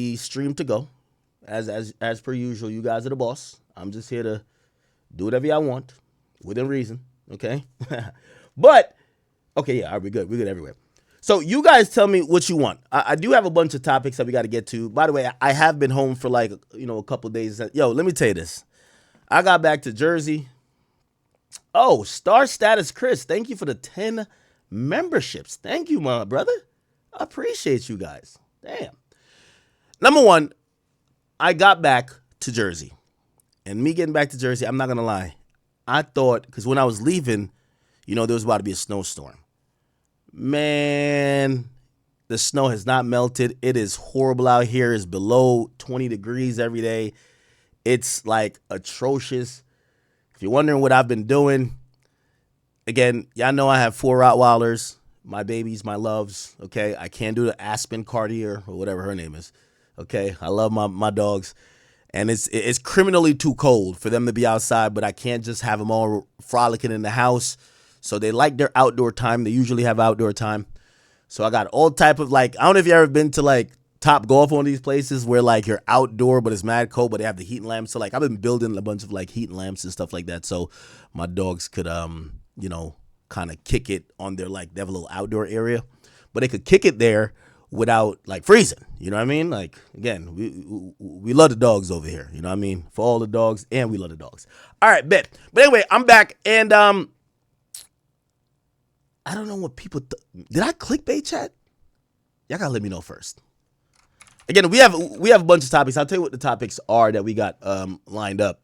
the stream to go. As per usual, you guys are the boss. I'm just here to do whatever I want within reason. Okay. But okay, yeah, all right, we're good. We're good everywhere. So you guys tell me what you want. I do have a bunch of topics that we got to get to. By the way, I have been home for like a couple of days. Yo, let me tell you this. I got back to Jersey. Oh, Star Status Chris, thank you for the 10 memberships. Thank you, my brother. I appreciate you guys. Damn. Number one, I got back to Jersey. And me getting back to Jersey, I'm not going to lie. I thought, because when I was leaving, there was about to be a snowstorm. Man, the snow has not melted. It is horrible out here. It's below 20 degrees every day. It's like atrocious. If you're wondering what I've been doing, again, y'all know I have 4 Rottweilers, my babies, my loves, okay? I can't do the Aspen Cartier or whatever her name is, okay? I love my dogs, and it's criminally too cold for them to be outside, but I can't just have them all frolicking in the house, so they like their outdoor time. They usually have outdoor time, so I got all type of, I don't know if you ever been to, Top Golf, one of these places where you're outdoor but it's mad cold, but they have the heat lamps. So I've been building a bunch of heat lamps and stuff like that, so my dogs could kind of kick it on their they have a little outdoor area, but they could kick it there without freezing. You know what I mean? Again, we love the dogs over here. You know what I mean? For all the dogs, and we love the dogs. All right, bet. But anyway, I'm back, and I don't know what people did. I clickbait chat? Y'all gotta let me know first. Again, we have a bunch of topics. I'll tell you what the topics are that we got lined up.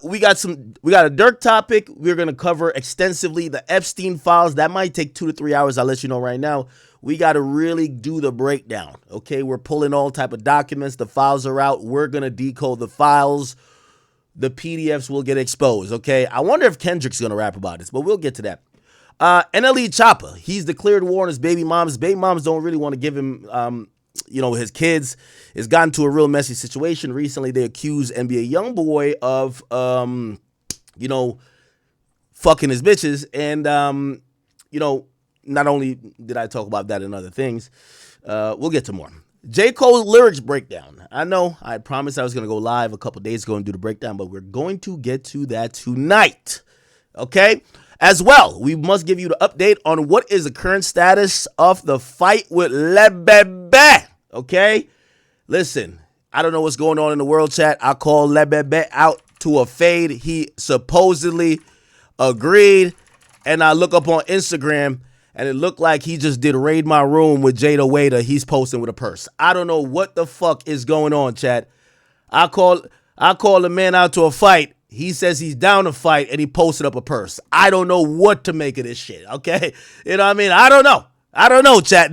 We got a Dirk topic. We're gonna cover extensively the Epstein files. That might take 2 to 3 hours. I'll let you know right now. We got to really do the breakdown. Okay, we're pulling all type of documents. The files are out. We're gonna decode the files. The PDFs will get exposed. Okay, I wonder if Kendrick's gonna rap about this, but we'll get to that. NLE Choppa, he's declared war on his baby moms. Baby moms don't really want to give him his kids. It's gotten to a real messy situation. Recently, they accused NBA YoungBoy of, fucking his bitches. And, not only did I talk about that and other things, we'll get to more. J. Cole's lyrics breakdown. I know I promised I was going to go live a couple days ago and do the breakdown, but we're going to get to that tonight. Okay? As well, we must give you the update on what is the current status of the fight with Lil Baby. Okay? Listen, I don't know what's going on in the world chat. I called Lil Baby out to a fade. He supposedly agreed. And I look up on Instagram, and it looked like he just did raid my room with Jada Waiter. He's posting with a purse. I don't know what the fuck is going on, chat. I call the man out to a fight. He says he's down to fight, and he posted up a purse. I don't know what to make of this shit, okay? You know what I mean? I don't know, chat.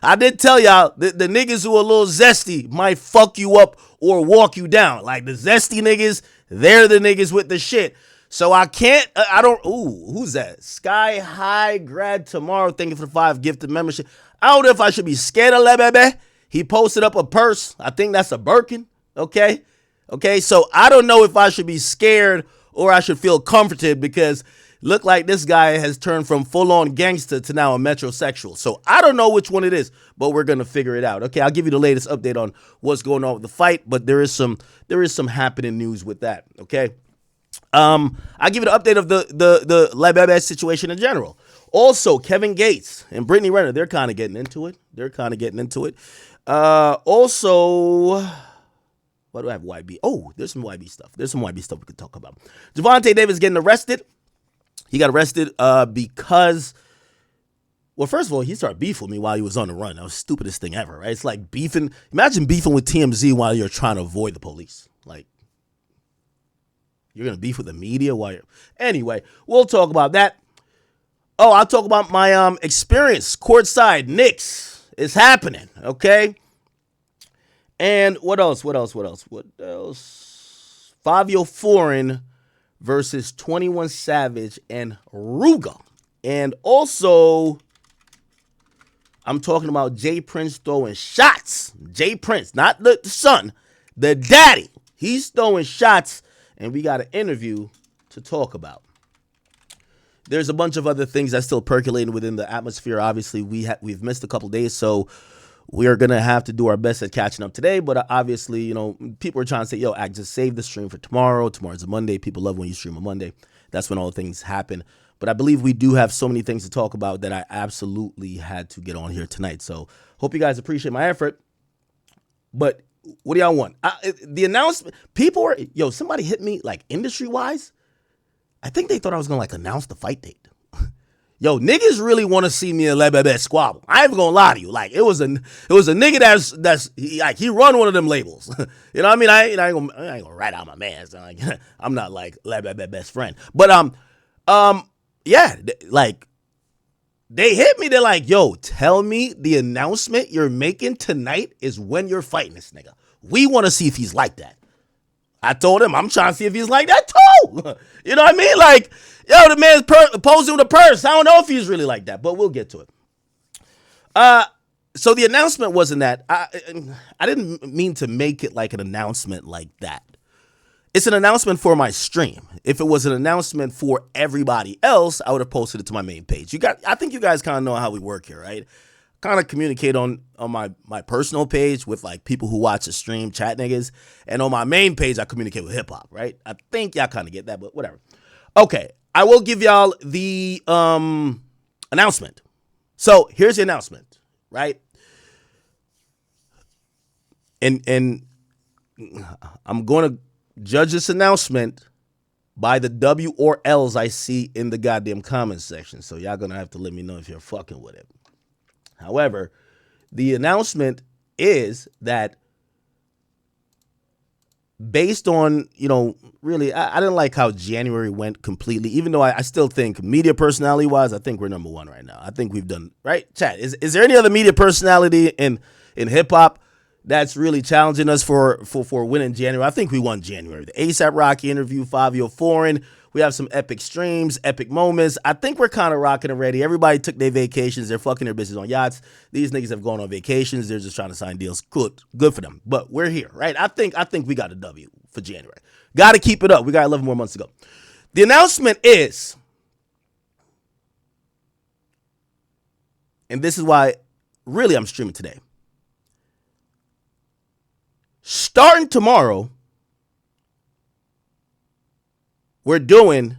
I did tell y'all, the niggas who are a little zesty might fuck you up or walk you down. The zesty niggas, they're the niggas with the shit. So who's that? Sky High Grad Tomorrow, thank you for the 5 gifted membership. I don't know if I should be scared of Lil Baby. He posted up a purse. I think that's a Birkin, okay? Okay, so I don't know if I should be scared or I should feel comforted, because look like this guy has turned from full-on gangster to now a metrosexual. So I don't know which one it is, but we're going to figure it out. Okay, I'll give you the latest update on what's going on with the fight, but there is some happening news with that, okay? I'll give you the update of the Lil Baby situation in general. Also, Kevin Gates and Brittany Renner, they're kind of getting into it. Also, what do I have? YB. Oh, there's some YB stuff. We could talk about. Javante Davis getting arrested. He got arrested because, well, first of all, he started beefing with me while he was on the run. That was the stupidest thing ever, right? It's like beefing. Imagine beefing with TMZ while you're trying to avoid the police. You're going to beef with the media while you're... Anyway, we'll talk about that. Oh, I'll talk about my experience courtside. Knicks is happening, okay? And what else? Fabio Foreign versus 21 Savage and Ruga. And also, I'm talking about Jay Prince throwing shots. Jay Prince, not the son, the daddy. He's throwing shots, and we got an interview to talk about. There's a bunch of other things that's still percolating within the atmosphere. Obviously, we've missed a couple days, so We are going to have to do our best at catching up today. But obviously, people are trying to say, yo, Act, just save the stream for tomorrow. Tomorrow's a Monday. People love when you stream on Monday. That's when all things happen. But I believe we do have so many things to talk about that I absolutely had to get on here tonight. So hope you guys appreciate my effort. But what do y'all want? The announcement, people were, somebody hit me like industry-wise. I think they thought I was going to like announce the fight date. Niggas really want to see me and Lil Baby squabble. I ain't gonna lie to you. Like it was a nigga that's he run one of them labels. You know what I mean? I ain't gonna write out my man. So like, I'm not like Lil Baby best friend. But yeah, like they hit me. They're like, yo, tell me the announcement you're making tonight is when you're fighting this nigga. We want to see if he's like that. I told him I'm trying to see if he's like that too. You know what I mean? Like, yo, the man's posing with a purse. I don't know if he's really like that, but we'll get to it. So the announcement wasn't that. I didn't mean to make it like an announcement like that. It's an announcement for my stream. If it was an announcement for everybody else, I would have posted it to my main page. I think you guys kind of know how we work here, right? Kind of communicate on my personal page with like people who watch the stream, chat niggas, and on my main page I communicate with hip hop, right? I think y'all kind of get that, but whatever. Okay, I will give y'all the announcement. So here's the announcement, right? And I'm going to judge this announcement by the W or L's I see in the goddamn comments section. So y'all gonna have to let me know if you're fucking with it. However, the announcement is that based on, really, I didn't like how January went completely, even though I still think media personality wise, I think we're number one right now. I think we've done, right? Chat, is there any other media personality in hip hop that's really challenging us for winning January? I think we won January. The A$AP Rocky interview, Fabio Foreign. We have some epic streams, epic moments. I think we're kind of rocking already. Everybody took their vacations. They're fucking their bitches on yachts. These niggas have gone on vacations. They're just trying to sign deals. Good for them. But we're here, right? I think we got a W for January. Got to keep it up. We got 11 more months to go. The announcement is, and this is why really I'm streaming today. Starting tomorrow, we're doing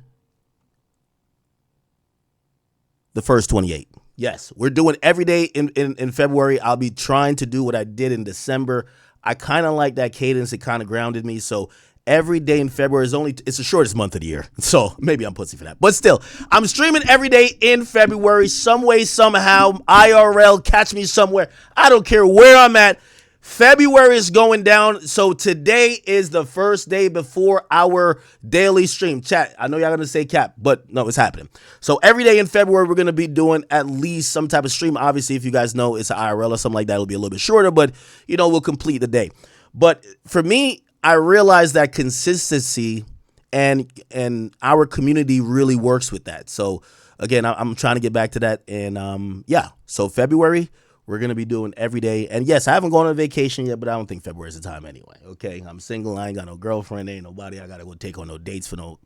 the first 28. Yes, we're doing every day in February. I'll be trying to do what I did in December. I kind of like that cadence. It kind of grounded me. So every day in February it's the shortest month of the year. So maybe I'm pussy for that. But still, I'm streaming every day in February, some way, somehow, IRL, catch me somewhere. I don't care where I'm at. February is going down, so today is the first day before our daily stream. Chat, I know y'all gonna say cap, but no, it's happening. So every day in February, we're gonna be doing at least some type of stream. Obviously, if you guys know it's an IRL or something like that, it'll be a little bit shorter, but we'll complete the day. But for me, I realized that consistency and our community really works with that. So again, I'm trying to get back to that, and so February, we're going to be doing every day. And yes, I haven't gone on vacation yet, but I don't think February is the time anyway. Okay. I'm single. I ain't got no girlfriend. Ain't nobody I got to go take on no dates for no,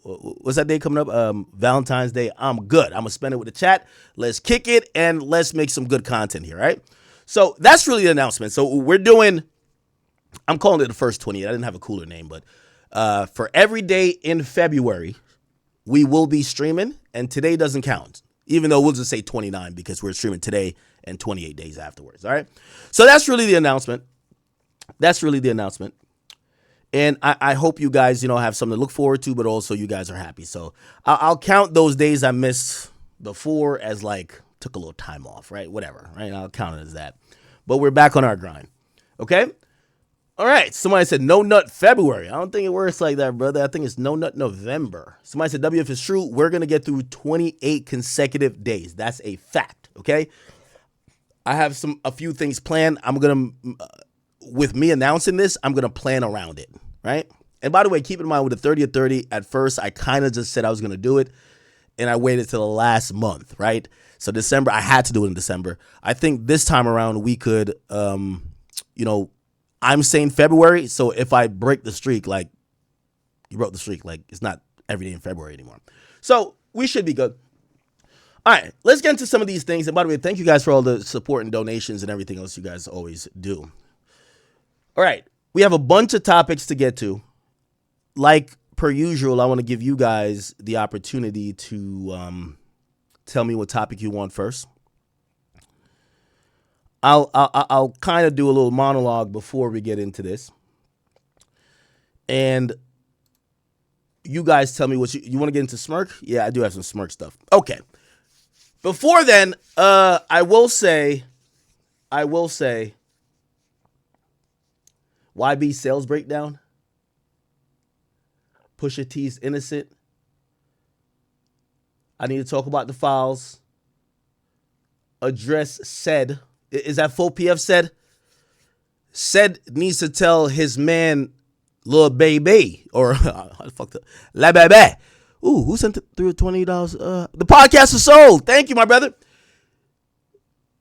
what's that day coming up? Valentine's Day. I'm good. I'm going to spend it with the chat. Let's kick it and let's make some good content here. Right. So that's really the announcement. So we're doing, I'm calling it the first 28. I didn't have a cooler name, but for every day in February, we will be streaming, and today doesn't count, even though we'll just say 29 because we're streaming today and 28 days afterwards. All right. So that's really the announcement. And I hope you guys, have something to look forward to, but also you guys are happy. So I'll count those days I missed before as like took a little time off, right? Whatever, right? I'll count it as that. But we're back on our grind. Okay. All right. Somebody said no nut February. I don't think it works like that, brother. I think it's no nut November. Somebody said W, if it's true, we're going to get through 28 consecutive days. That's a fact. Okay. I have a few things planned. I'm going to, with me announcing this, I'm going to plan around it, right? And by the way, keep in mind with the 30 or 30, at first, I kind of just said I was going to do it, and I waited till the last month, right? So December, I had to do it in December. I think this time around, we could, I'm saying February, so if I break the streak, like, you broke the streak, like, it's not every day in February anymore. So we should be good. All right, let's get into some of these things. And by the way, thank you guys for all the support and donations and everything else you guys always do. All right, we have a bunch of topics to get to. Like per usual, I want to give you guys the opportunity to tell me what topic you want first. I'll kind of do a little monologue before we get into this. And you guys tell me what you want to get into smirk? Yeah, I do have some smirk stuff. Okay. Before then, I will say, YB sales breakdown. Pusha T's innocent. I need to talk about the files. Address said. Is that full PF said? Said needs to tell his man, Lil Baby, or I fucked up. La Baby. Ooh, who sent through $20? The podcast is sold. Thank you, my brother.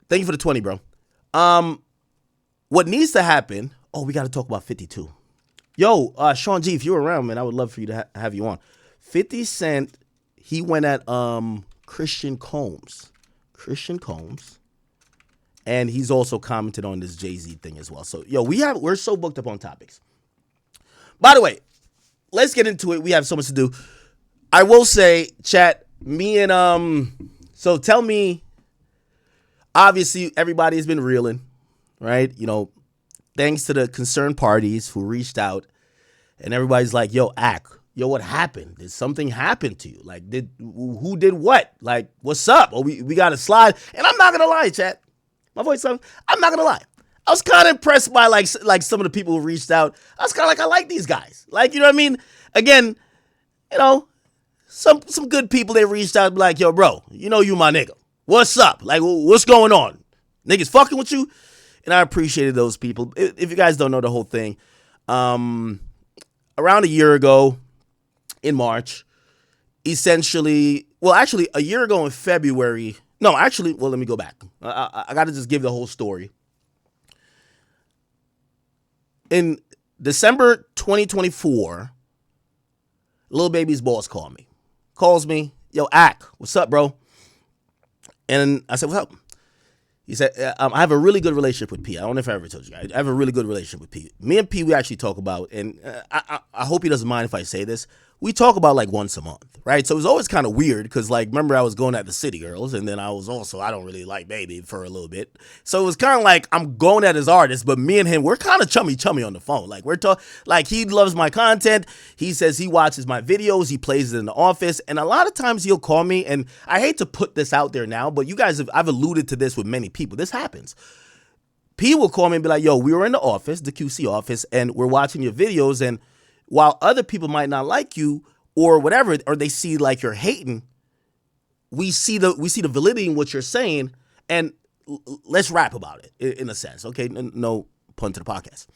Thank you for the 20, bro. What needs to happen? Oh, we got to talk about 52. Yo, Sean G, if you're around, man, I would love for you to have you on. 50 Cent, he went at Christian Combs. And he's also commented on this Jay-Z thing as well. So, yo, we're so booked up on topics. By the way, let's get into it. We have so much to do. I will say, chat, me and so tell me, obviously everybody has been reeling, right? You know, thanks to the concerned parties who reached out, and everybody's like, yo, what happened? Did something happen to you? Like, who did what? Like, what's up? Oh, we got to slide. And I'm not going to lie, chat. My voice, I'm not going to lie. I was kind of impressed by like some of the people who reached out. I was kind of like, I like these guys. Like, you know what I mean? Again, you know, some good people, they reached out and be like, yo, bro, you know you my nigga. What's up? Like, what's going on? Niggas fucking with you? And I appreciated those people. If you guys don't know the whole thing, around a year ago in March, essentially, well, actually a year ago in February. No, actually, well, let me go back. I got to just give the whole story. In December 2024, Lil Baby's boss calls me, yo, Ak, what's up, bro? And I said, what's up? He said, I have a really good relationship with P. I don't know if I ever told you. I have a really good relationship with P. Me and P, we actually talk about, and I hope he doesn't mind if I say this, we talk about like once a month, right? So it was always kind of weird because, like, remember I was going at the City Girls, and then I don't really like Baby for a little bit. So it was kind of like I'm going at his artist, but me and him, we're kind of chummy on the phone. Like, like he loves my content. He says he watches my videos. He plays it in the office. And a lot of times he'll call me, and I hate to put this out there now, but you guys I've alluded to this with many people. This happens. P will call me and be like, yo, we were in the office, the QC office, and we're watching your videos, and while other people might not like you or whatever, or they see like you're hating, we see the validity in what you're saying, and let's rap about it in a sense. Okay, no pun to the podcast.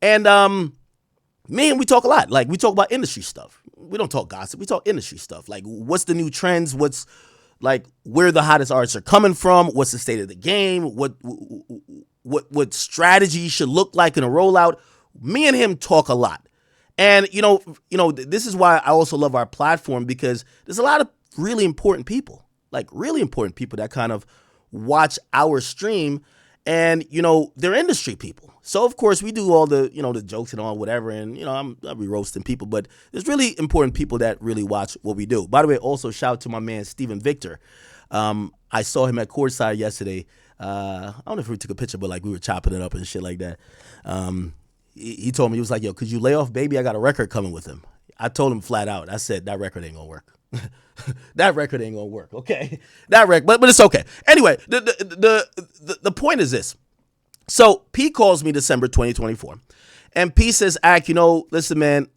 And me and we talk a lot. Like, we talk about industry stuff. We don't talk gossip. We talk industry stuff. Like, what's the new trends? What's like where the hottest artists are coming from? What's the state of the game? What strategy should look like in a rollout? Me and him talk a lot. And, you know, this is why I also love our platform, because there's a lot of really important people that kind of watch our stream, and, you know, they're industry people. So, of course, we do all the, you know, the jokes and all whatever. And, you know, I'll be roasting people, but there's really important people that really watch what we do. By the way, also shout out to my man, Steven Victor. I saw him at courtside yesterday. I don't know if we took a picture, but like we were chopping it up and shit like that. He told me, he was like, yo, could you lay off Baby? I got a record coming with him. I told him flat out. I said, that record ain't gonna work. That record ain't gonna work. Okay. That record, but it's okay. Anyway, the point is this. So P calls me December 2024, and P says, Ak, you know, listen, man,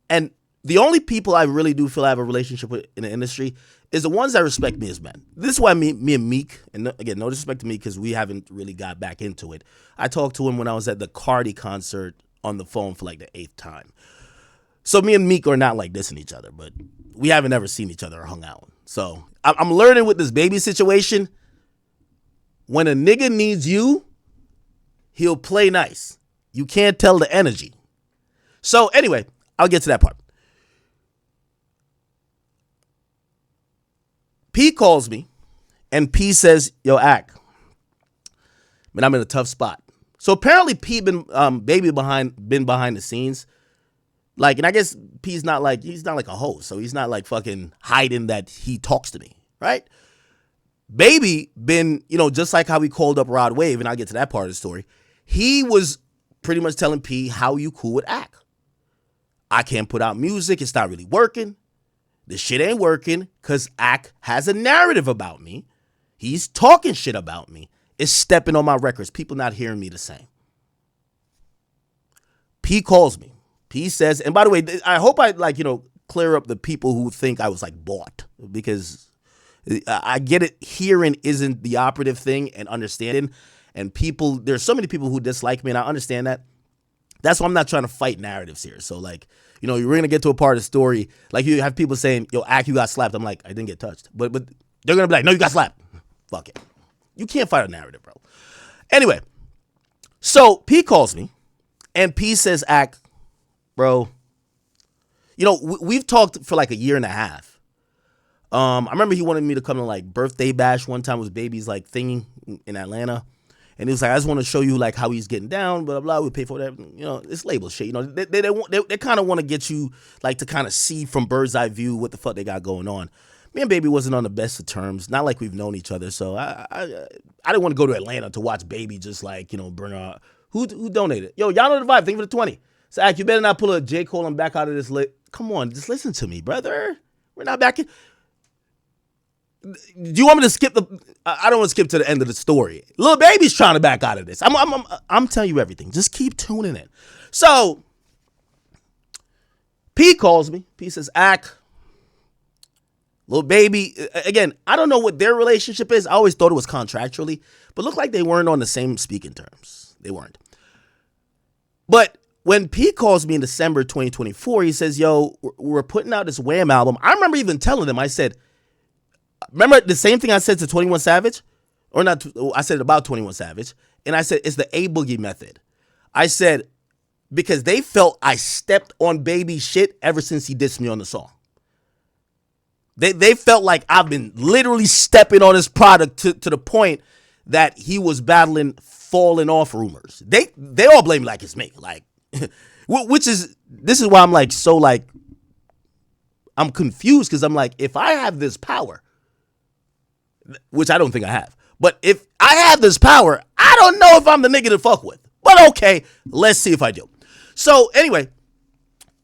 and the only people I really do feel I have a relationship with in the industry is the ones that respect me as men. This is why me and Meek, and again, no disrespect to Meek because we haven't really got back into it. I talked to him when I was at the Cardi concert on the phone for like the 8th time. So me and Meek are not like dissing each other, but we haven't ever seen each other or hung out. So I'm learning with this Baby situation, when a nigga needs you, he'll play nice. You can't tell the energy. So anyway, I'll get to that part. P calls me, and P says, "Yo, Ak, man, I'm in a tough spot." So apparently, P been Baby been behind the scenes, like, and I guess he's not like a host, so he's not like fucking hiding that he talks to me, right? Baby been, just like how he called up Rod Wave, and I'll get to that part of the story. He was pretty much telling P, how you cool with Ak? I can't put out music. It's not really working. This shit ain't working because Ak has a narrative about me. He's talking shit about me. It's stepping on my records. People not hearing me the same. P calls me. P says, and by the way, I hope I clear up the people who think I was like bought, because I get it. Hearing isn't the operative thing, and understanding. And there's so many people who dislike me, and I understand that. That's why I'm not trying to fight narratives here. So you're going to get to a part of the story. Like, you have people saying, yo, Ak, you got slapped. I'm like, I didn't get touched. But they're going to be like, no, you got slapped. Fuck it. You can't fight a narrative, bro. Anyway, so P calls me, and P says, Ak, bro, we've talked for like a year and a half. I remember he wanted me to come to like birthday bash one time. It was Baby's like thing in Atlanta. And he was like, I just want to show you like how he's getting down, blah, blah, blah. We pay for that. It's label shit. They kind of want to get you like to kind of see from bird's eye view what the fuck they got going on. Me and Baby wasn't on the best of terms. Not like we've known each other. So I didn't want to go to Atlanta to watch Baby just like, bring out. Who donated? Yo, y'all know the vibe. Thank you for the 20. So, Ak, you better not pull a J. Cole and back out of this. Come on, just listen to me, brother. We're not back in. Do you want me to skip I don't want to skip to the end of the story. Lil Baby's trying to back out of this. I'm telling you everything. Just keep tuning in. So, P calls me. P says, Ak, Lil Baby, again, I don't know what their relationship is. I always thought it was contractually, but looked like they weren't on the same speaking terms. They weren't. But when P calls me in December 2024, he says, yo, we're putting out this Wham album. I remember even telling him, I said, remember the same thing I said to 21 Savage? Or not, I said about 21 Savage. And I said, it's the A Boogie method. I said, because they felt I stepped on Baby's shit ever since he dissed me on the song. They felt like I've been literally stepping on his product to the point that he was battling falling off rumors. They all blame me like it's me. Like, this is why I'm like, so like, I'm confused, because I'm like, if I have this power, which I don't think I have, but if I have this power, I don't know if I'm the nigga to fuck with. But okay, let's see if I do. So anyway,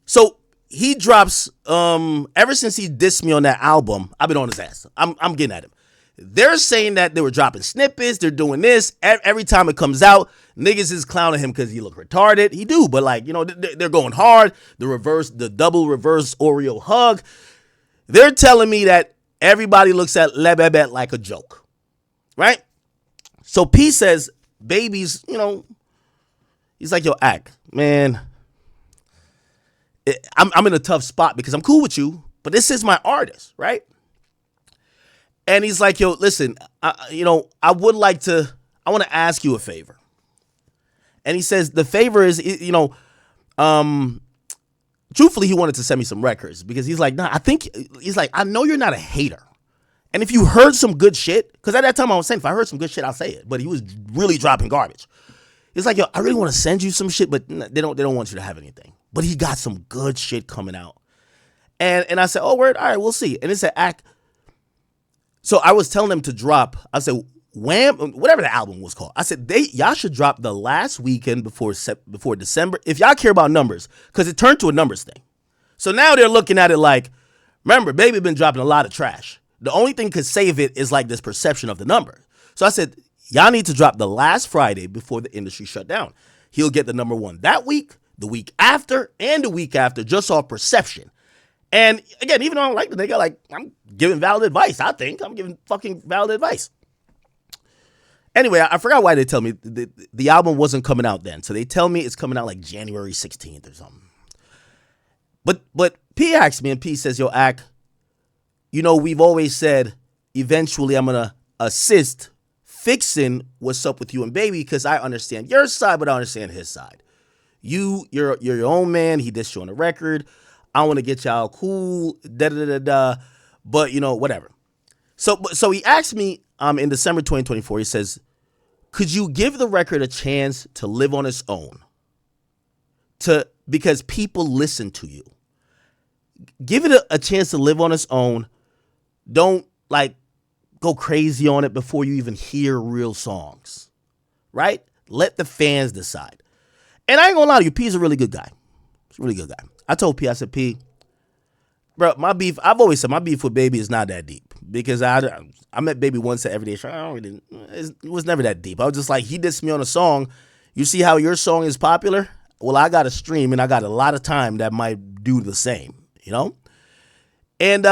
so he drops, ever since he dissed me on that album, I've been on his ass. I'm getting at him. They're saying that they were dropping snippets, they're doing this. Every time it comes out, niggas is clowning him because he look retarded. He do, but like, they're going hard. The double reverse Oreo hug. They're telling me that everybody looks at Le Bebe like a joke, right? So P says, Baby's, he's like, yo, Ak, man, I'm in a tough spot because I'm cool with you, but this is my artist, right? And he's like, yo, listen, I want to ask you a favor. And he says, the favor is, truthfully, he wanted to send me some records, because he's like, nah, I know you're not a hater. And if you heard some good shit, because at that time I was saying, if I heard some good shit, I'll say it. But he was really dropping garbage. He's like, yo, I really want to send you some shit, but they don't want you to have anything. But he got some good shit coming out. And I said, oh, word, all right, we'll see. And it said, Ak. So I was telling them to drop, I said, Wham, whatever the album was called. I said, y'all should drop the last weekend before December, if y'all care about numbers, because it turned to a numbers thing. So now they're looking at it like, remember, Baby been dropping a lot of trash. The only thing could save it is like this perception of the number. So I said, y'all need to drop the last Friday before the industry shut down. He'll get the number one that week, the week after, and the week after, just off perception. And again, even though I don't like the nigga, like, I'm giving valid advice. I think I'm giving fucking valid advice. Anyway, I forgot why they tell me the album wasn't coming out then. So they tell me it's coming out like January 16th or something. But P asks me, and P says, yo, Ak, we've always said eventually I'm going to assist fixing what's up with you and Baby, because I understand your side, but I understand his side. You're your own man. He dissed you on the record. I want to get y'all cool, but whatever. So he asked me in December 2024, he says, could you give the record a chance to live on its own? Because people listen to you. Give it a chance to live on its own. Don't like go crazy on it before you even hear real songs, right? Let the fans decide. And I ain't gonna lie to you, P's a really good guy. He's a really good guy. I told P, I said, P, bro, my beef, I've always said my beef with Baby is not that deep because I met Baby once at Everyday Show. It was never that deep. I was just like, he dissed me on a song. You see how your song is popular? Well, I got a stream and I got a lot of time that might do the same, you know? And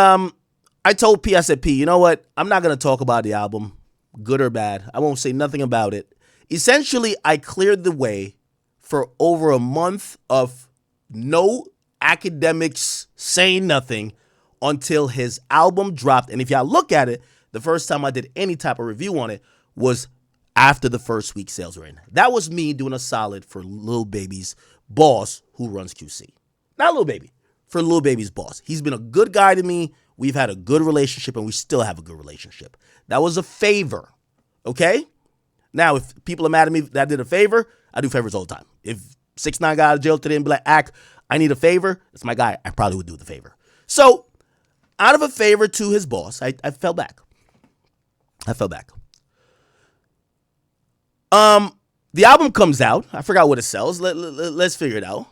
I told P, I said, P, you know what? I'm not going to talk about the album, good or bad. I won't say nothing about it. Essentially, I cleared the way for over a month of no Akademiks saying nothing until his album dropped. And if y'all look at it, the first time I did any type of review on it was after the first week sales were in. That was me doing a solid for Lil Baby's boss who runs QC. Not Lil Baby, for Lil Baby's boss. He's been a good guy to me. We've had a good relationship and we still have a good relationship. That was a favor, okay? Now, if people are mad at me that I did a favor, I do favors all the time. If 6ix9ine got out of jail today and be like, Ack, I need a favor, it's my guy, I probably would do the favor. So, out of a favor to his boss, I fell back. The album comes out. I forgot what it sells. Let's figure it out.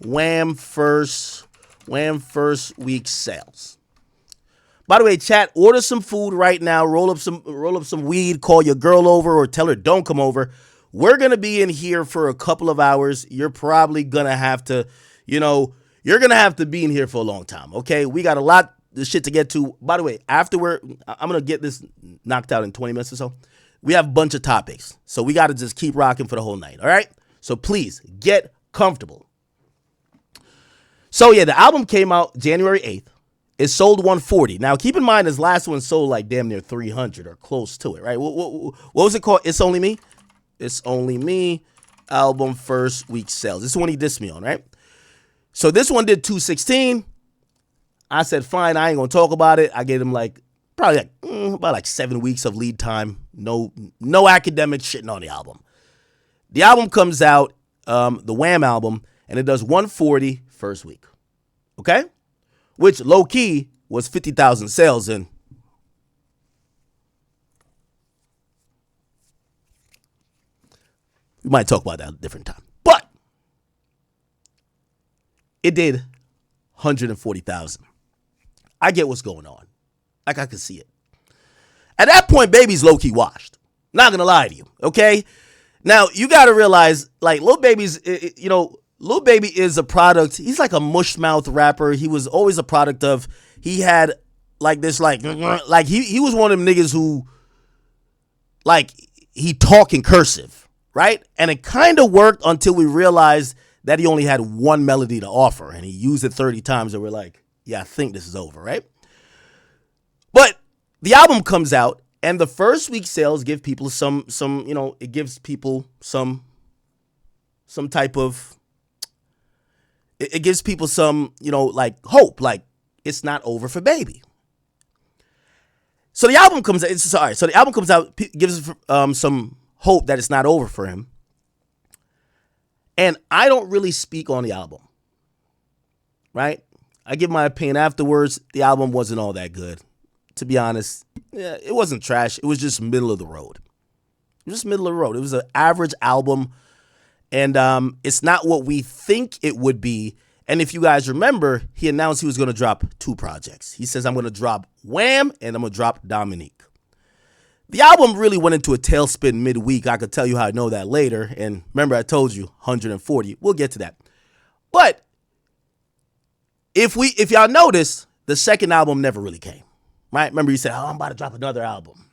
Wham first week sales. By the way, chat, order some food right now. Roll up some weed. Call your girl over or tell her don't come over. We're gonna be in here for a couple of hours. You're probably gonna have to, you're gonna have to be in here for a long time. Okay, we got a lot of shit to get to. By the way, I'm gonna get this knocked out in 20 minutes or so. We have a bunch of topics, so we got to just keep rocking for the whole night, all right? So please, get comfortable. So yeah, the album came out January 8th. It sold 140. Now, keep in mind, this last one sold like damn near 300 or close to it, right? What was it called? It's Only Me? It's Only Me album first week sales. This is one he dissed me on, right? So this one did 216. I said, fine, I ain't going to talk about it. I gave him probably about 7 weeks of lead time. No academic shitting on the album. The album comes out, the Wham album, and it does 140 first week. Okay? Which low key was 50,000 sales in. We might talk about that at a different time. But it did 140,000. I get what's going on. I can see it. At that point, Baby's low-key washed. Not gonna lie to you, okay? Now, you gotta realize, Lil Baby's, Lil Baby is a product. He's like a mush mouth rapper. He was always a product of, he had he was one of them niggas who, he talk in cursive, right? And it kind of worked until we realized that he only had one melody to offer and he used it 30 times and we're like, yeah, I think this is over, right? But the album comes out and the first week sales give people it gives people some type of, it gives people some, hope, it's not over for Baby. So the album comes out, gives some hope that it's not over for him. And I don't really speak on the album, right? I give my opinion afterwards. The album wasn't all that good. To be honest, yeah, it wasn't trash. It was just middle of the road. It was an average album. And it's not what we think it would be. And if you guys remember, he announced he was going to drop 2 projects. He says, I'm going to drop Wham and I'm going to drop Dominique. The album really went into a tailspin midweek. I could tell you how I know that later. And remember, I told you 140. We'll get to that. But if y'all notice, the second album never really came. Right? Remember, he said, I'm about to drop another album.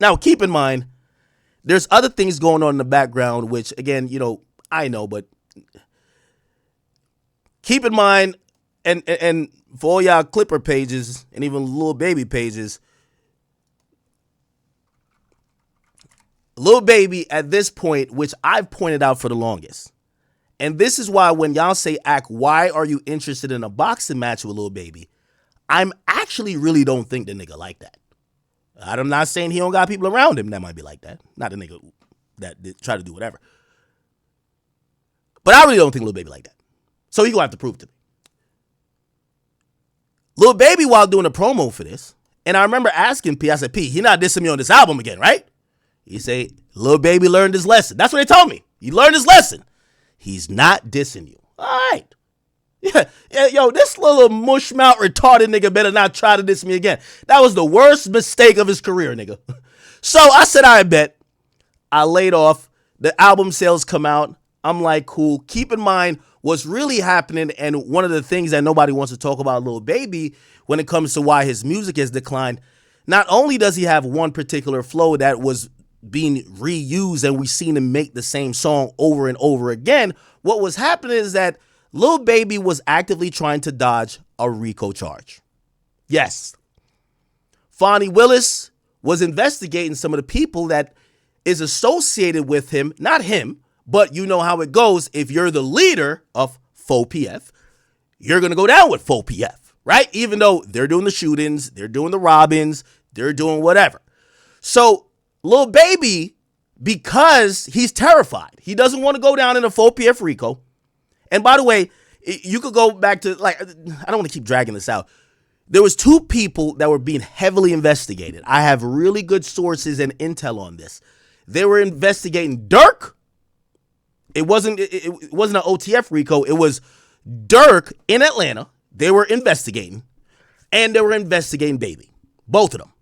Now, keep in mind, there's other things going on in the background, which, again, I know, but keep in mind, and for all y'all Clipper pages and even Lil Baby pages, Lil Baby at this point, which I've pointed out for the longest, and this is why when y'all say, Ack, why are you interested in a boxing match with Lil Baby? I'm actually really don't think the nigga like that. I'm not saying he don't got people around him that might be like that. Not a nigga that try to do whatever. But I really don't think Lil Baby like that. So he gonna have to prove it to me. Lil Baby, while doing a promo for this, and I remember asking P, I said, P, he not dissing me on this album again, right? He say, Lil Baby learned his lesson. That's what they told me. He learned his lesson. He's not dissing you. All right. Yeah, yo, this little mushmouth retarded nigga better not try to diss me again. That was the worst mistake of his career, nigga. So I said, I bet. I laid off. The album sales come out. I'm like, cool. Keep in mind what's really happening, and one of the things that nobody wants to talk about Lil Baby when it comes to why his music has declined, not only does he have one particular flow that was being reused and we've seen him make the same song over and over again, what was happening is that Lil Baby was actively trying to dodge a RICO charge. Yes. Fonnie Willis was investigating some of the people that is associated with him, not him, but you know how it goes. If you're the leader of Faux PF, you're going to go down with Faux PF, right? Even though they're doing the shootings, they're doing the robbings, they're doing whatever. So Lil Baby, because he's terrified, he doesn't want to go down in a Faux PF RICO. And by the way, you could go back to, like, I don't want to keep dragging this out. There was two people that were being heavily investigated. I have really good sources and intel on this. They were investigating Dirk. It wasn't an OTF RICO. It was Dirk in Atlanta. They were investigating. And they were investigating Baby. Both of them.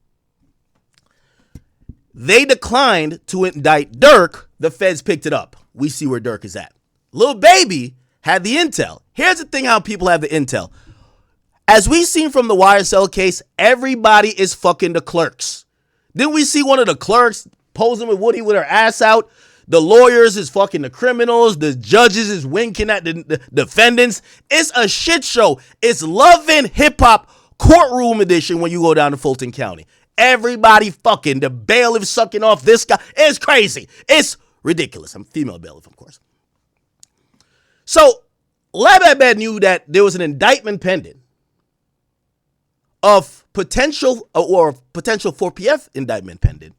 They declined to indict Dirk. The feds picked it up. We see where Dirk is at. Lil Baby had the intel. Here's the thing how people have the intel. As we seen from the YSL case, everybody is fucking the clerks. Didn't we see one of the clerks posing with Woody with her ass out? The lawyers is fucking the criminals. The judges is winking at the defendants. It's a shit show. It's Love and Hip Hop courtroom edition when you go down to Fulton County. Everybody fucking. The bailiff sucking off this guy. It's crazy. It's ridiculous. I'm female bailiff, of course. So, Lababad knew that there was an indictment pending of potential 4PF indictment pending.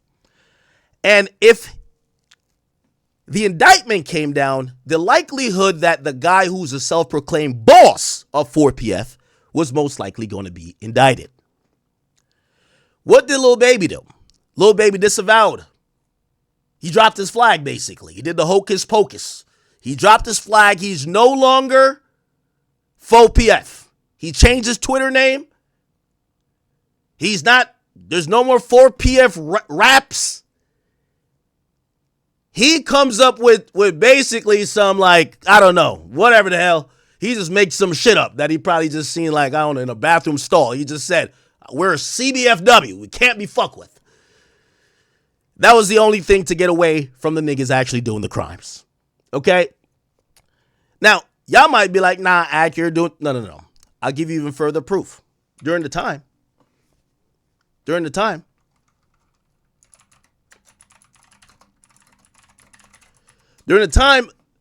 And if the indictment came down, the likelihood that the guy who's a self-proclaimed boss of 4PF was most likely going to be indicted. What did Lil Baby do? Lil Baby disavowed. He dropped his flag, basically. He did the hocus pocus. He dropped his flag. He's no longer Faux PF. He changed his Twitter name. There's no more 4PF raps. He comes up with basically some, like, I don't know, whatever the hell. He just makes some shit up that he probably just seen, like, I don't know, in a bathroom stall. He just said, we're a CBFW. We can't be fucked with. That was the only thing to get away from the niggas actually doing the crimes. Okay? Now, y'all might be like, nah, Ak, you're doing... No. I'll give you even further proof. During the time,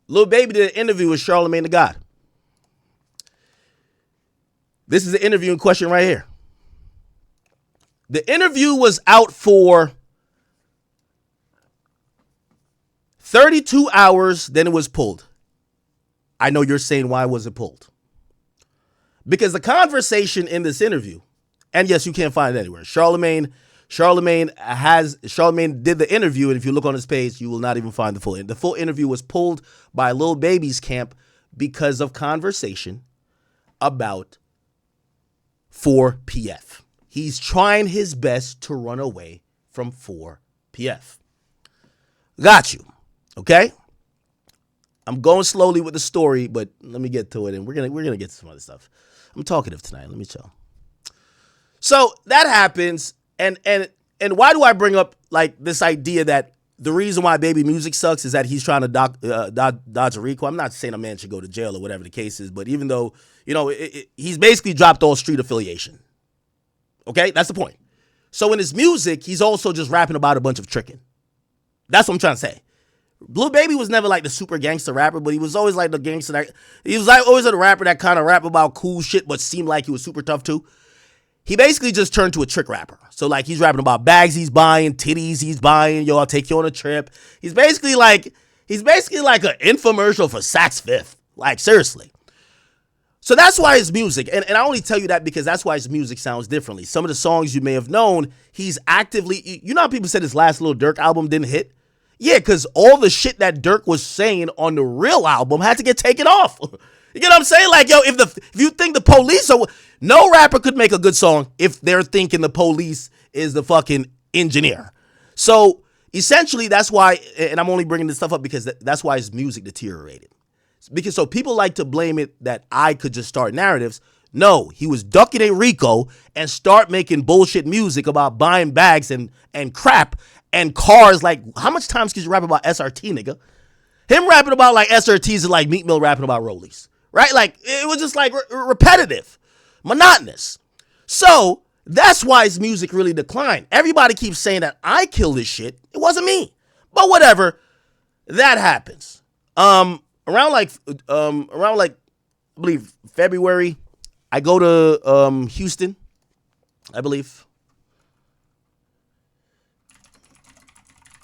Lil Baby did an interview with Charlamagne the God. This is the interview in question right here. The interview was out for 32 hours, then it was pulled. I know you're saying, why was it pulled? Because the conversation in this interview, and yes, you can't find it anywhere. Charlamagne did the interview, and if you look on his page, you will not even find the full interview. The full interview was pulled by Lil Baby's camp because of conversation about 4PF. He's trying his best to run away from 4PF. Got you. Okay? I'm going slowly with the story, but let me get to it, and we're gonna get to some other stuff. I'm talkative tonight. Let me chill. So that happens, and why do I bring up, like, this idea that the reason why Baby music sucks is that he's trying to dodge a RICO? I'm not saying a man should go to jail or whatever the case is, but even though, he's basically dropped all street affiliation. Okay? That's the point. So in his music, he's also just rapping about a bunch of tricking. That's what I'm trying to say. Lil Baby was never like the super gangster rapper, but he was always like the gangster he was like always a rapper that kind of rap about cool shit, but seemed like he was super tough too. he basically just turned to a trick rapper. So like he's rapping about bags he's buying, titties he's buying, yo, I'll take you on a trip. He's basically like an infomercial for Saks Fifth. Like seriously. So that's why his music, and I only tell you that because that's why his music sounds differently. Some of the songs you may have known, he's actively, you know how people said his last Lil Durk album didn't hit? Yeah, because all the shit that Durk was saying on the real album had to get taken off. You get what I'm saying? Like, yo, if you think the Police are, no rapper could make a good song if they're thinking the Police is the fucking engineer. So essentially that's why, and I'm only bringing this stuff up because that's why his music deteriorated. Because so people like to blame it that I could just start narratives. No, he was ducking a Rico and start making bullshit music about buying bags and crap and cars. Like, how much times can you rap about SRT, nigga? Him rapping about like SRTs is like Meek Mill rapping about Rollies, right? Like, it was just like repetitive, monotonous. So that's why his music really declined. Everybody keeps saying that I killed this shit. It wasn't me, but whatever. That happens. Around like I believe February, I go to Houston, I believe.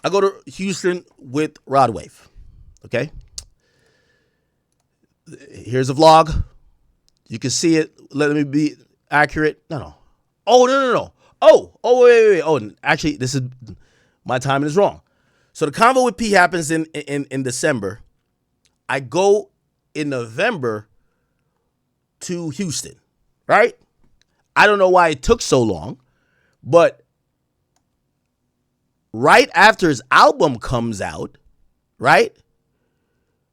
I go to Houston with Rod Wave. Okay. Here's a vlog. You can see it. Let me be accurate. No. Oh, no. Oh, wait. Oh, actually, this is my timing is wrong. So the convo with P happens in December. I go in November to Houston, right? I don't know why it took so long, but right after his album comes out, right?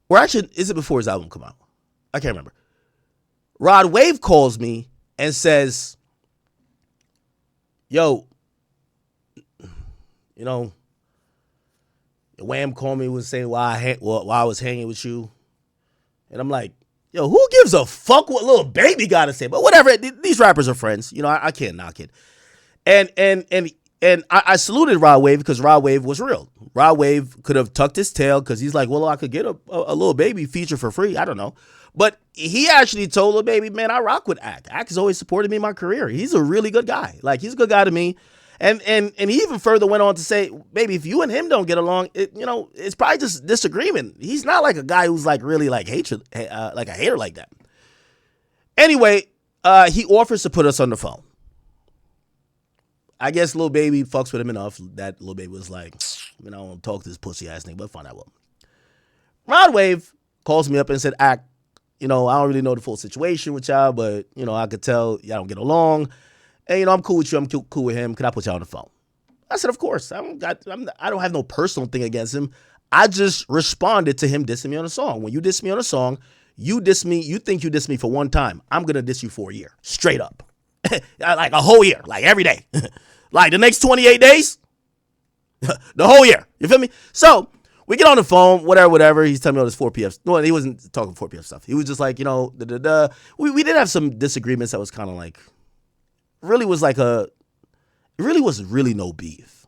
Or actually, is it before his album come out? I can't remember. Rod Wave calls me and says, yo, you know, Wham called me, was saying why I was hanging with you. And I'm like, yo, who gives a fuck what Lil Baby got to say? But whatever, these rappers are friends. You know, I can't knock it. And I saluted Rod Wave because Rod Wave was real. Rod Wave could have tucked his tail because he's like, well, I could get a Lil Baby feature for free. I don't know. But he actually told Lil Baby, man, I rock with Ak. Ak has always supported me in my career. He's a really good guy. Like, he's a good guy to me. And he even further went on to say, baby, if you and him don't get along, it's probably just disagreement. He's not like a guy who's like really like hatred, like a hater like that. Anyway, he offers to put us on the phone. I guess Lil Baby fucks with him enough that Lil Baby was like, I don't want to talk to this pussy ass nigga, but fine, I will. Rod Wave calls me up and said, Ak, I don't really know the full situation with y'all, but I could tell y'all don't get along. And I'm cool with you. I'm cool with him. Can I put y'all on the phone? I said, of course. I don't have no personal thing against him. I just responded to him dissing me on a song. When you diss me on a song, you diss me. You think you diss me for one time. I'm gonna diss you for a year, straight up, like a whole year, like every day, like the next 28 days, the whole year. You feel me? So we get on the phone, whatever. He's telling me all this 4PF. No, he wasn't talking 4PF stuff. He was just like, we did have some disagreements that was kind of like. It really was no beef.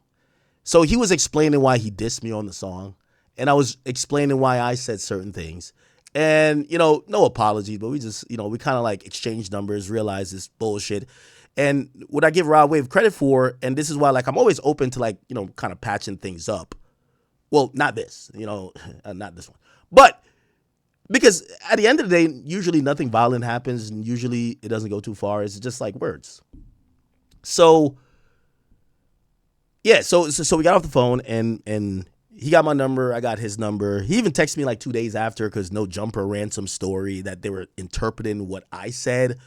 So he was explaining why he dissed me on the song, and I was explaining why I said certain things. And, no apologies, but we just, we kind of like exchanged numbers, realized this bullshit. And what I give Rod Wave credit for, and this is why like I'm always open to like, kind of patching things up. Well, not this, not this one. But because at the end of the day, usually nothing violent happens, and usually it doesn't go too far. It's just like words. So, yeah, so we got off the phone, and he got my number. I got his number. He even texted me like 2 days after because No Jumper ran some story that they were interpreting what I said,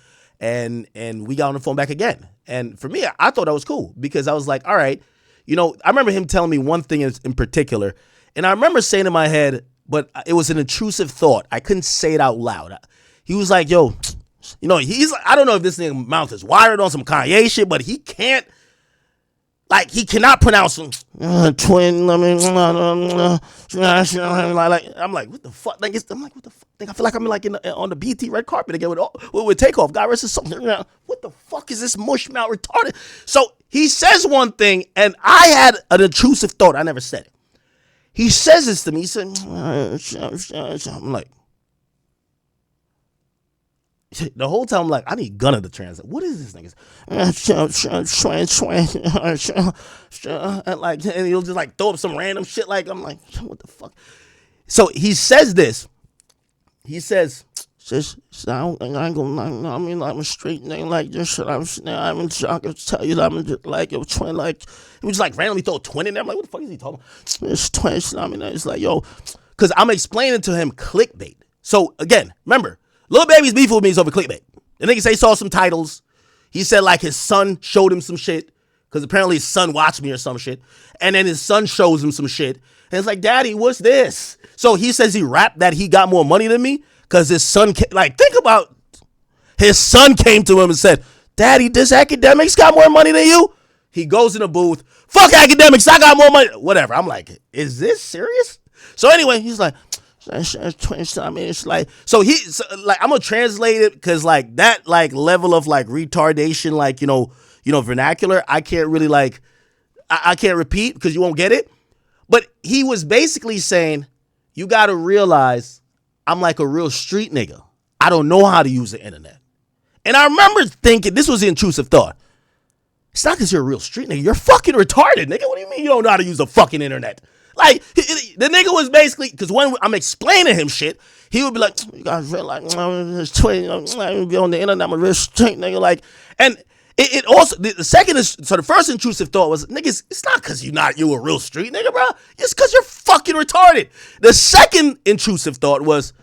and we got on the phone back again. And for me, I thought that was cool because I was like, all right, I remember him telling me one thing in particular, and I remember saying in my head, but it was an intrusive thought. I couldn't say it out loud. He was like, yo, he's, I don't know if this nigga mouth is wired on some Kanye shit, but he cannot pronounce twin. I'm like, what the fuck? I'm like, what the fuck? I feel like I'm like on the BT red carpet again with Takeoff. God rest his soul. What the fuck is this mush mouth retarded? So he says one thing, and I had an intrusive thought. I never said it. He says this to me. He said, I'm like, The whole time I'm like, I need Gunna to translate. What is this nigga? And he'll just like throw up some random shit. Like, I'm like, what the fuck? So he says this. He says, I ain't gonna, I mean, I'm a straight nigga like this shit. I'm in shock. I tell you that I'm just like a twin. Like, he was just like randomly throw a twin in there. I'm like, what the fuck is he talking about? It's twin. I mean, it's like, yo, because I'm explaining to him clickbait. So again, remember, Lil Baby's beef with me is over clickbait. The nigga say he saw some titles. He said like his son showed him some shit because apparently his son watched me or some shit. And then his son shows him some shit. And it's like, Daddy, what's this? So he says he rapped that he got more money than me because his son, like, think about his son came to him and said, Daddy, this Akademiks got more money than you? He goes in the booth, fuck Akademiks, I got more money. Whatever. I'm like, is this serious? So anyway, he's like, I mean, it's like, like, I'm gonna translate it because like that like level of like retardation, like, you know, vernacular, I can't really like, I can't repeat because you won't get it. But he was basically saying, you got to realize I'm like a real street nigga. I don't know how to use the internet. And I remember thinking, this was the intrusive thought. It's not because you're a real street nigga. You're fucking retarded, nigga. What do you mean you don't know how to use the fucking internet? Like, the nigga was basically, because when I'm explaining him shit, he would be like, you guys realize, I be on the internet, I'm a real street nigga. Like, and it also, the second is, so the first intrusive thought was, niggas, it's not because you a real street nigga, bro. It's because you're fucking retarded. The second intrusive thought was,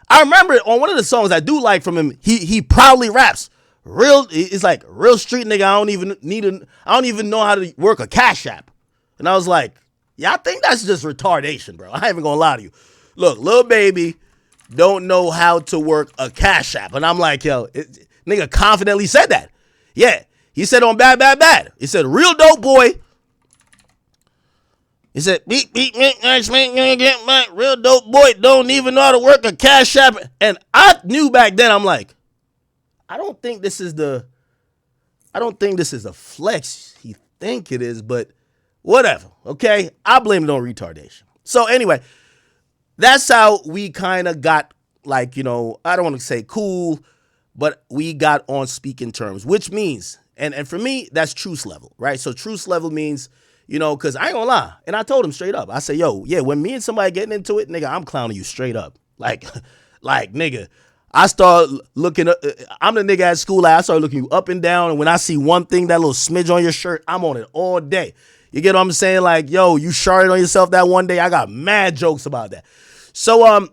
I remember on one of the songs I do like from him, he proudly raps, it's like, real street nigga, I don't even know how to work a Cash App. And I was like, yeah, I think that's just retardation, bro. I ain't even gonna lie to you. Look, Lil Baby don't know how to work a Cash App. And I'm like, yo, nigga confidently said that. Yeah, he said on Bad. He said, real dope boy. He said, beep, next man, get back. Real dope boy don't even know how to work a Cash App. And I knew back then, I'm like, I don't think this is the flex he think it is, but whatever, okay? I blame it on retardation. So anyway, that's how we kind of got, like, you know, I don't want to say cool, but we got on speaking terms, which means, and for me, that's truce level, right? So truce level means, you know, because I ain't gonna lie, and I told him straight up, I said, yo, yeah, when me and somebody getting into it, nigga, I'm clowning you straight up. Like, nigga, I start looking up, I'm the nigga at school, I start looking you up and down, and when I see one thing, that little smidge on your shirt, I'm on it all day. You get what I'm saying? Like, yo, you sharted on yourself that one day. I got mad jokes about that. So,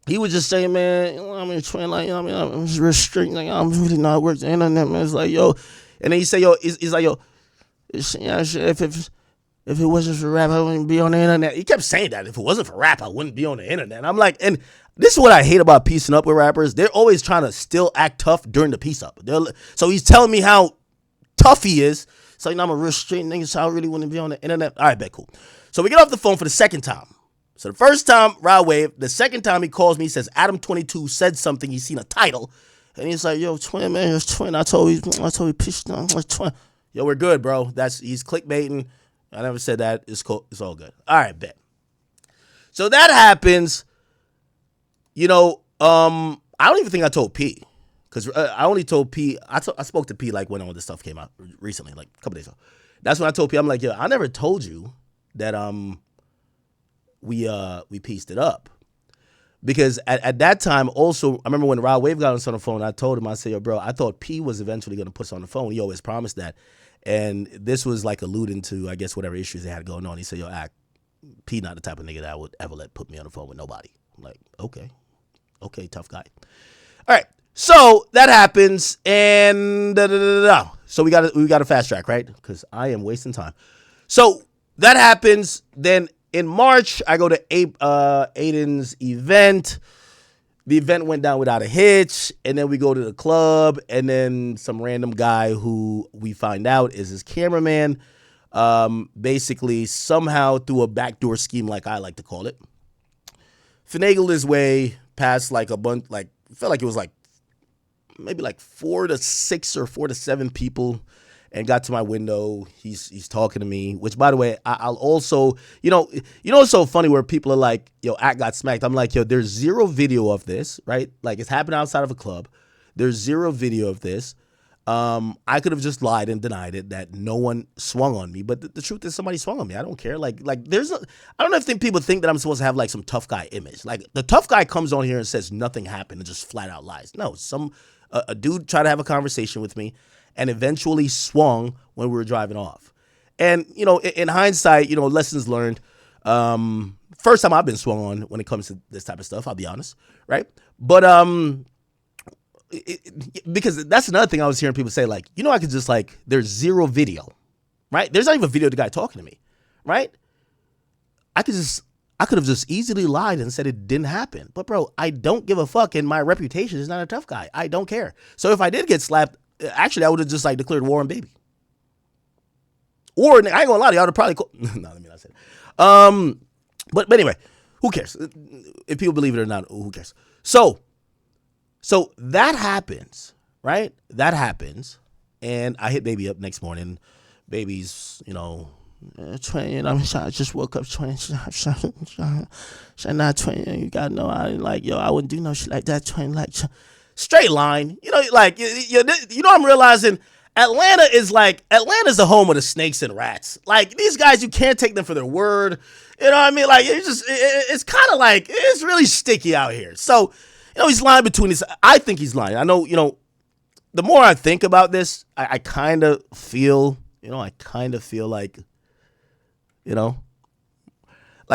he was just saying, man, I'm in twin, like, you know what I mean? I'm just real strict, like, I'm really not working the internet, man. It's like, yo, and then he said, yo, he's like, yo, if it wasn't for rap, I wouldn't be on the internet. He kept saying that. If it wasn't for rap, I wouldn't be on the internet. And I'm like, and this is what I hate about piecing up with rappers. They're always trying to still act tough during the piece up. So he's telling me how tough he is. So, you know, I'm a real straight nigga, so I really wouldn't be on the internet. All right, bet, cool. So we get off the phone for the second time. So the first time, Rod Wave. The second time he calls me, he says, Adam22 said something. He's seen a title. And he's like, yo, twin, man, it's twin. I told you, peace down, twin. Yo, we're good, bro. He's clickbaiting. I never said that. It's cool. It's all good. All right, bet. So that happens. You know, I don't even think I told P. Because I only told P, I spoke to P like when all this stuff came out recently, like a couple days ago. That's when I told P, I'm like, yo, I never told you that we pieced it up. Because at that time, also, I remember when Rod Wave got us on the phone, I told him, I said, yo, bro, I thought P was eventually going to put us on the phone. He always promised that. And this was like alluding to, I guess, whatever issues they had going on. He said, yo, P not the type of nigga that would ever put me on the phone with nobody. I'm like, okay, tough guy. All right. So that happens, and so we got a fast track, right? Because I am wasting time. So that happens. Then in March, I go to Aiden's event. The event went down without a hitch, and then we go to the club, and then some random guy who we find out is his cameraman, basically somehow through a backdoor scheme, like I like to call it, finagled his way past like a bunch, like felt like it was like maybe like 4 to 6 or 4 to 7 people, and got to my window. He's talking to me, which, by the way, I'll also, you know, it's so funny where people are like, yo, Act got smacked. I'm like, yo, there's zero video of this, right? Like, it's happening outside of a club. There's zero video of this. I could have just lied and denied it that no one swung on me, but the truth is somebody swung on me. I don't care. I don't know if people think that I'm supposed to have like some tough guy image. Like the tough guy comes on here and says nothing happened and just flat out lies. No, a dude tried to have a conversation with me and eventually swung when we were driving off. And, in hindsight, lessons learned. First time I've been swung on when it comes to this type of stuff, I'll be honest, right? But because that's another thing I was hearing people say, like, I could just there's zero video, right? There's not even a video of the guy talking to me, right? I could have just easily lied and said it didn't happen. But bro, I don't give a fuck, and my reputation is not a tough guy. I don't care. So if I did get slapped, actually I would have just declared war on Baby. Or I ain't gonna lie to you, I would have probably no, let me not say it. But anyway, who cares? If people believe it or not, who cares? So that happens, right? That happens, and I hit Baby up next morning. Baby's, Twin, I just woke up, Twin. Not Twin, you gotta know, I wouldn't do no shit like that, Twin. Straight line, I'm realizing Atlanta's the home of the snakes and rats. These guys, you can't take them for their word. You know what I mean? It's kind of it's really sticky out here. So, he's lying between his. I think he's lying. I know, the more I think about this, I kind of feel, like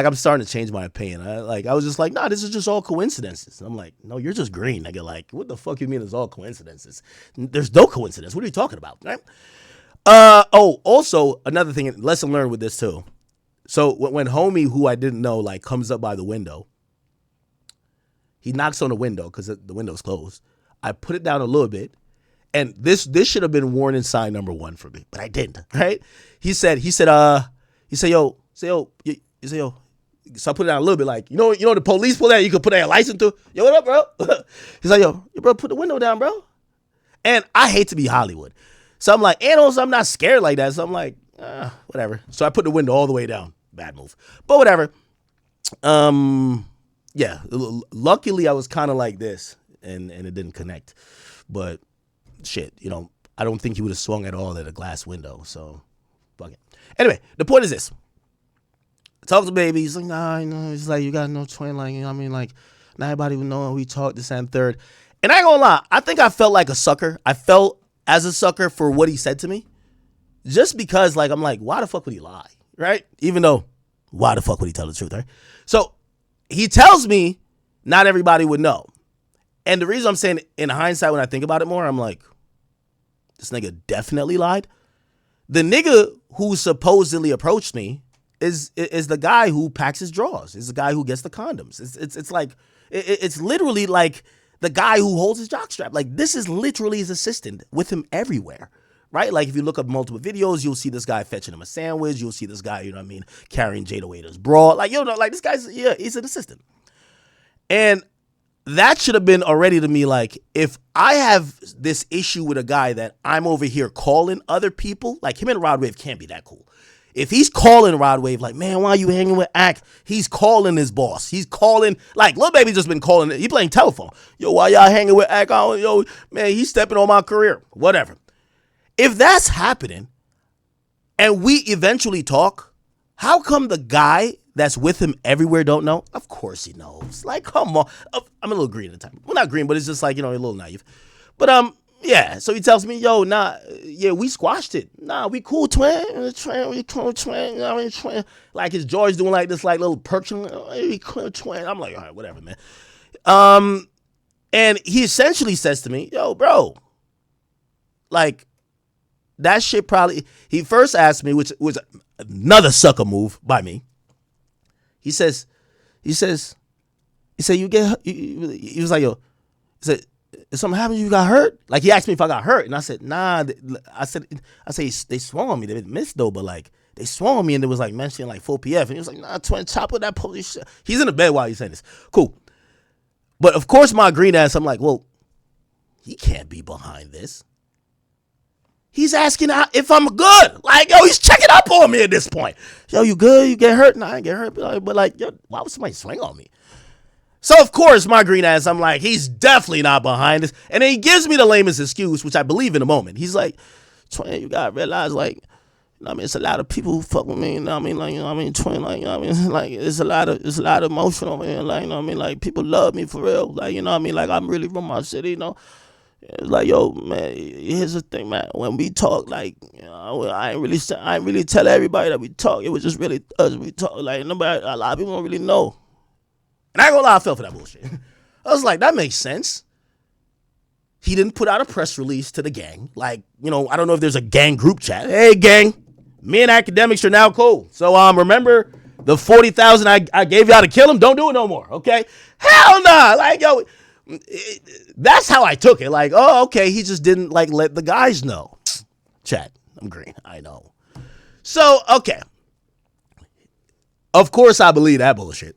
I'm starting to change my opinion. I was just nah, this is just all coincidences. And I'm like, no, you're just green, nigga. What the fuck you mean it's all coincidences? There's no coincidence. What are you talking about, right? Also, another thing, lesson learned with this too. So when homie, who I didn't know, comes up by the window, he knocks on the window because the window's closed. I put it down a little bit, and this should have been warning sign number one for me, but I didn't, right? He said, yo. So I put it down a little bit, the police pull that, you could put that license through. Yo, what up, bro? He's like, yo, bro, put the window down, bro. And I hate to be Hollywood. So I'm like, and also I'm not scared like that. So I'm like, whatever. So I put the window all the way down. Bad move. But whatever. Yeah. Luckily I was kind of like this and it didn't connect. But shit, I don't think he would have swung at all at a glass window. So fuck it. Anyway, the point is this. Talk to Baby. He's like, nah, he's like, you got no Twin. Not everybody would know we talked this and third. And I ain't gonna lie, I think I felt like a sucker. I felt as a sucker for what he said to me. Just because, I'm like, why the fuck would he lie? Right? Even though, why the fuck would he tell the truth, right? So he tells me not everybody would know. And the reason I'm saying in hindsight, when I think about it more, I'm like, this nigga definitely lied. The nigga who supposedly approached me is the guy who packs his drawers. Is the guy who gets the condoms. It's literally like the guy who holds his jockstrap. This is literally his assistant with him everywhere. Right? If you look up multiple videos, you'll see this guy fetching him a sandwich. You'll see this guy, carrying Jada Waiter's bra. This guy's, he's an assistant. And that should have been already to me, if I have this issue with a guy that I'm over here calling other people, him and Rod Wave can't be that cool. If he's calling Rod Wave, man, why are you hanging with Ak? He's calling his boss. He's calling, Lil Baby just been calling, he playing telephone. Yo, why y'all hanging with Ak? Yo, man, he's stepping on my career. Whatever. If that's happening and we eventually talk, how come the guy that's with him everywhere don't know? Of course he knows. Come on. I'm a little green at the time. Well, not green, but it's just a little naive. But yeah. So he tells me, yo, nah, yeah, we squashed it. Nah, we cool, Twin. We cool, Twin. Twin. His jaw's doing this little perking. We cool, Twin. I'm like, all right, whatever, man. And he essentially says to me, yo, bro, that shit probably, he first asked me, which was another sucker move by me. He said, he was like, yo, he said, if something happened, you got hurt? He asked me if I got hurt. And I said, nah, I said, they swung on me. They missed though, but they swung on me and it was mentioning 4 PF. And he was like, nah, Twin, chop with that police shit. He's in the bed while he's saying this. Cool. But of course, my green ass, I'm like, well, he can't be behind this. He's asking if I'm good. Yo, he's checking up on me at this point. Yo, you good? You get hurt? Nah, I ain't get hurt. But yo, why would somebody swing on me? So, of course, my green ass, I'm like, he's definitely not behind this. And then he gives me the lamest excuse, which I believe in a moment. He's like, Twin, you got to realize, like, you know what I mean, it's a lot of people who fuck with me, you know what I mean, like, you know what I mean, Twin, like, you know what I mean, like, it's a lot of emotional, man, like, you know what I mean, like, people love me for real, like, you know what I mean, like, I'm really from my city, you know. It's like, yo, man, here's the thing, man. When we talk, like, you know, I ain't really tell everybody that we talk. It was just really us. We talk, like, nobody, a lot of people don't really know. And I ain't gonna lie, I fell for that bullshit. I was like, that makes sense. He didn't put out a press release to the gang. Like, you know, I don't know if there's a gang group chat. Hey, gang, me and Akademiks are now cool. So, remember the 40,000 I gave y'all to kill him? Don't do it no more, okay? Hell nah. Like, yo, that's how I took it. Like, oh, okay, he just didn't, like, let the guys know. Chat, I'm green. I know. So, okay. Of course I believe that bullshit.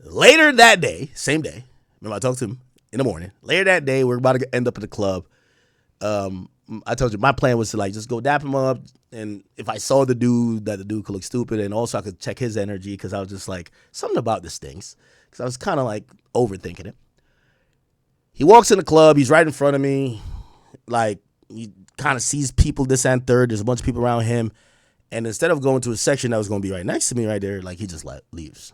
Later that day, same day, remember I talked to him in the morning. Later that day, we're about to end up at the club. I told you my plan was to, like, just go dap him up, and if I saw the dude, that the dude could look stupid, and also I could check his energy, because I was just like, something about this stinks, because I was kind of like overthinking it. He walks in the club, he's right in front of me, like, he kind of sees people this and third, there's a bunch of people around him, and instead of going to a section that was going to be right next to me right there, like, he just leaves.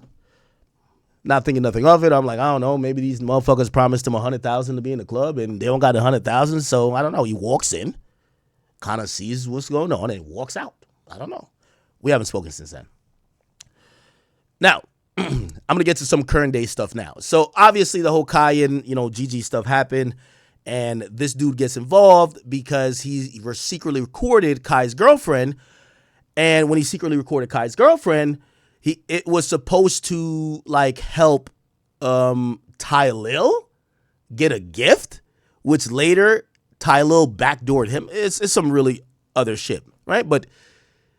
Not thinking nothing of it. I'm like, I don't know, maybe these motherfuckers promised him 100,000 to be in the club, and they don't got 100,000, so I don't know. He walks in, kind of sees what's going on, and walks out. I don't know. We haven't spoken since then. Now, I'm going to get to some current day stuff now. So, obviously, the whole Kai and, GG stuff happened, and this dude gets involved because he secretly recorded Kai's girlfriend, and when he secretly recorded Kai's girlfriend, it was supposed to, like, help Ty Lil get a gift, which later Ty Lil backdoored him. It's some really other shit, right? But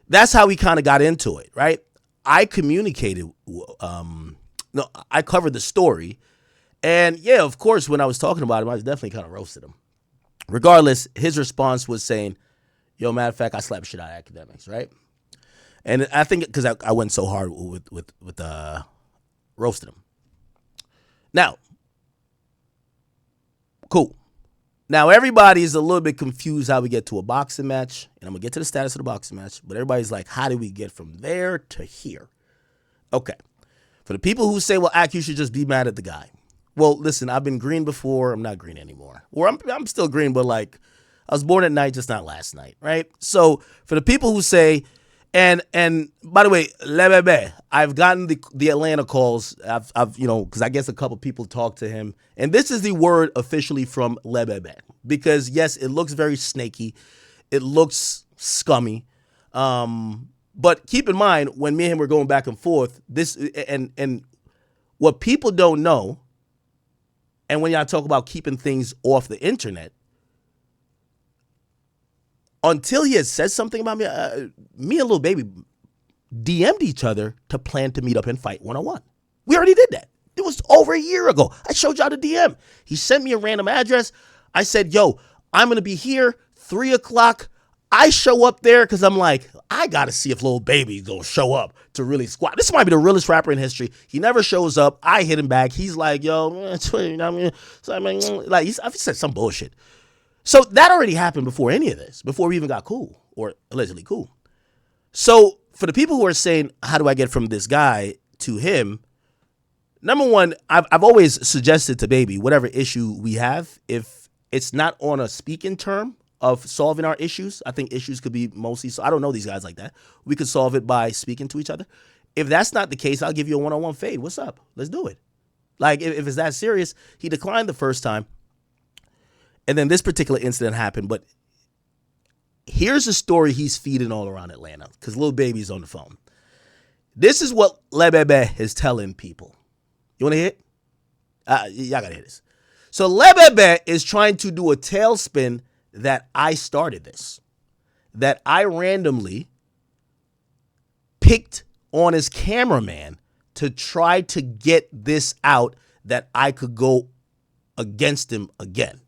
that's how we kind of got into it, right? I communicated, I covered the story. And, yeah, of course, when I was talking about him, I was definitely kind of roasted him. Regardless, his response was saying, yo, matter of fact, I slapped shit out of Akademiks, right? And I think because I went so hard with roasting him. Now, cool. Now, everybody's a little bit confused how we get to a boxing match. And I'm going to get to the status of the boxing match. But everybody's like, how did we get from there to here? Okay. For the people who say, well, Ak, you should just be mad at the guy. Well, listen, I've been green before. I'm not green anymore. Or I'm still green, but, like, I was born at night, just not last night, right? So for the people who say... And by the way, Lil Baby, I've gotten the Atlanta calls. I've because I guess a couple people talked to him, and this is the word officially from Lil Baby, because yes, it looks very snaky, it looks scummy, but keep in mind when me and him were going back and forth, this and what people don't know, and when y'all talk about keeping things off the internet. Until he had said something about me, me and Lil Baby DM'd each other to plan to meet up and fight 101. We already did that. It was over a year ago. I showed y'all the DM. He sent me a random address. I said, yo, I'm going to be here, 3 o'clock. I show up there because I'm like, I got to see if Lil Baby's going to show up to really squat. This might be the realest rapper in history. He never shows up. I hit him back. He's like, yo, you know what I mean? So I mean, like, he said some bullshit. So that already happened before any of this, before we even got cool, or allegedly cool. So for the people who are saying, how do I get from this guy to him? Number one, I've always suggested to Baby, whatever issue we have, if it's not on a speaking term of solving our issues, I think issues could be mostly, so I don't know these guys like that. We could solve it by speaking to each other. If that's not the case, I'll give you a one-on-one fade. What's up? Let's do it. Like, if it's that serious, he declined the first time. And then this particular incident happened, but here's a story he's feeding all around Atlanta because Lil Baby's on the phone. This is what Lil Baby is telling people. You want to hear it? Y'all got to hear this. So Lil Baby is trying to do a tailspin that I started this, that I randomly picked on his cameraman to try to get this out that I could go against him again.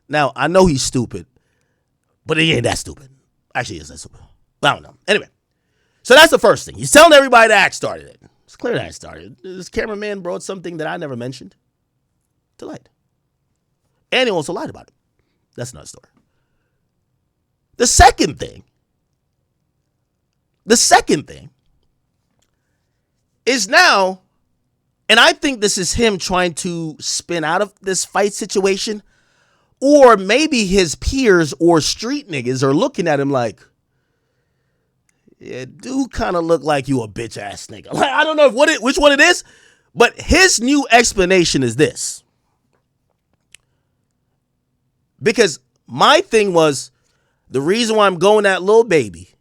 Now, I know he's stupid, but he ain't that stupid. Actually, he is that stupid. I don't know. Anyway, so that's the first thing. He's telling everybody that Ak started it. It's clear that I started. This cameraman brought something that I never mentioned to light. And he also lied about it. That's another story. The second thing is now, and I think this is him trying to spin out of this fight situation, or maybe his peers or street niggas are looking at him like, yeah, do kind of look like you a bitch ass nigga. Like, I don't know which one it is, but his new explanation is this. Because my thing was, the reason why I'm going at Lil Baby,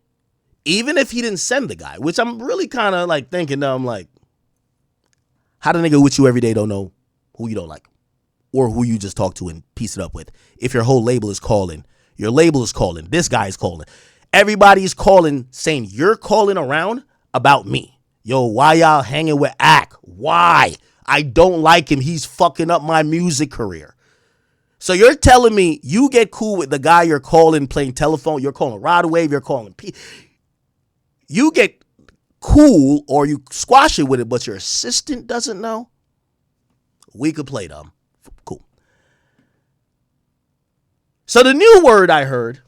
even if he didn't send the guy, which I'm really kind of like thinking now, I'm like, how the nigga with you every day don't know who you don't like or who you just talk to and piece it up with? If your whole label is calling, your label is calling, this guy is calling, everybody's calling, saying you're calling around about me. Yo, why y'all hanging with Ak? Why? I don't like him. He's fucking up my music career. So you're telling me you get cool with the guy you're calling, playing telephone, you're calling Rod Wave, you're calling P. You get cool or you squash it with it, but your assistant doesn't know? We could play them. Cool. So the new word I heard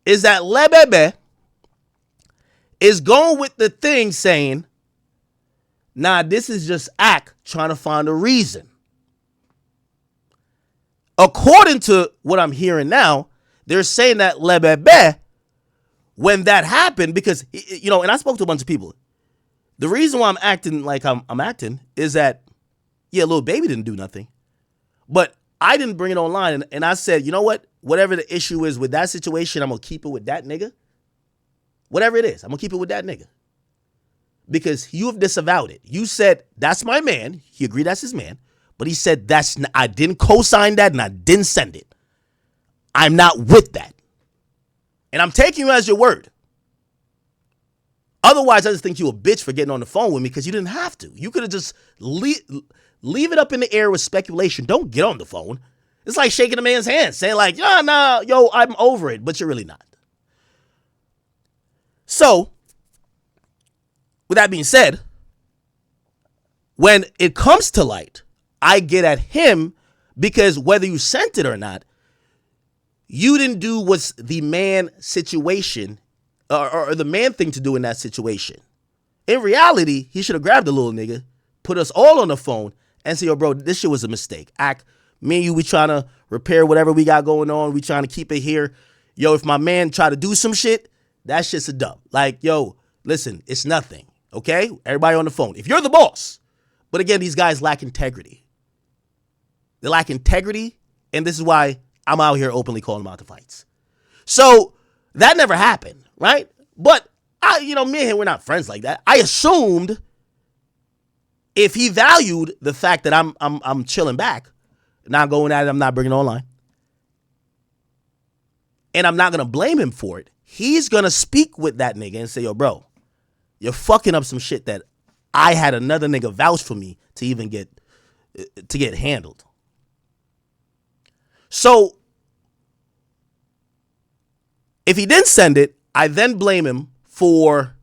is that Lil Baby is going with the thing saying, nah, this is just Ak trying to find a reason. According to what I'm hearing now, they're saying that Lil Baby, when that happened, because, you know, and I spoke to a bunch of people. The reason why I'm acting like I'm acting is that, yeah, Lil Baby didn't do nothing. But I didn't bring it online. And I said, you know what? Whatever the issue is with that situation, I'm going to keep it with that nigga. Whatever it is, I'm going to keep it with that nigga. Because you have disavowed it. You said, that's my man. He agreed that's his man. But he said, I didn't co-sign that and I didn't send it. I'm not with that. And I'm taking you as your word. Otherwise, I just think you a bitch for getting on the phone with me because you didn't have to. You could have just leave it up in the air with speculation. Don't get on the phone. It's like shaking a man's hand, saying like, yo, I'm over it, but you're really not. So, with that being said, when it comes to light, I get at him because whether you sent it or not, you didn't do what's the man situation or the man thing to do in that situation. In reality, he should have grabbed the little nigga, put us all on the phone, and say, yo, bro, this shit was a mistake. Me and you, we trying to repair whatever we got going on. We trying to keep it here. Yo, if my man try to do some shit, that shit's a dub. Like, yo, listen, it's nothing, okay? Everybody on the phone. If you're the boss. But again, these guys lack integrity. They lack integrity, and this is why I'm out here openly calling them out to fights. So that never happened, right? But me and him, we're not friends like that. I assumed if he valued the fact that I'm chilling back, not going at it, I'm not bringing it online, and I'm not gonna blame him for it. He's gonna speak with that nigga and say, yo, bro, you're fucking up some shit that I had another nigga vouch for me to even get handled. So if he didn't send it, I then blame him for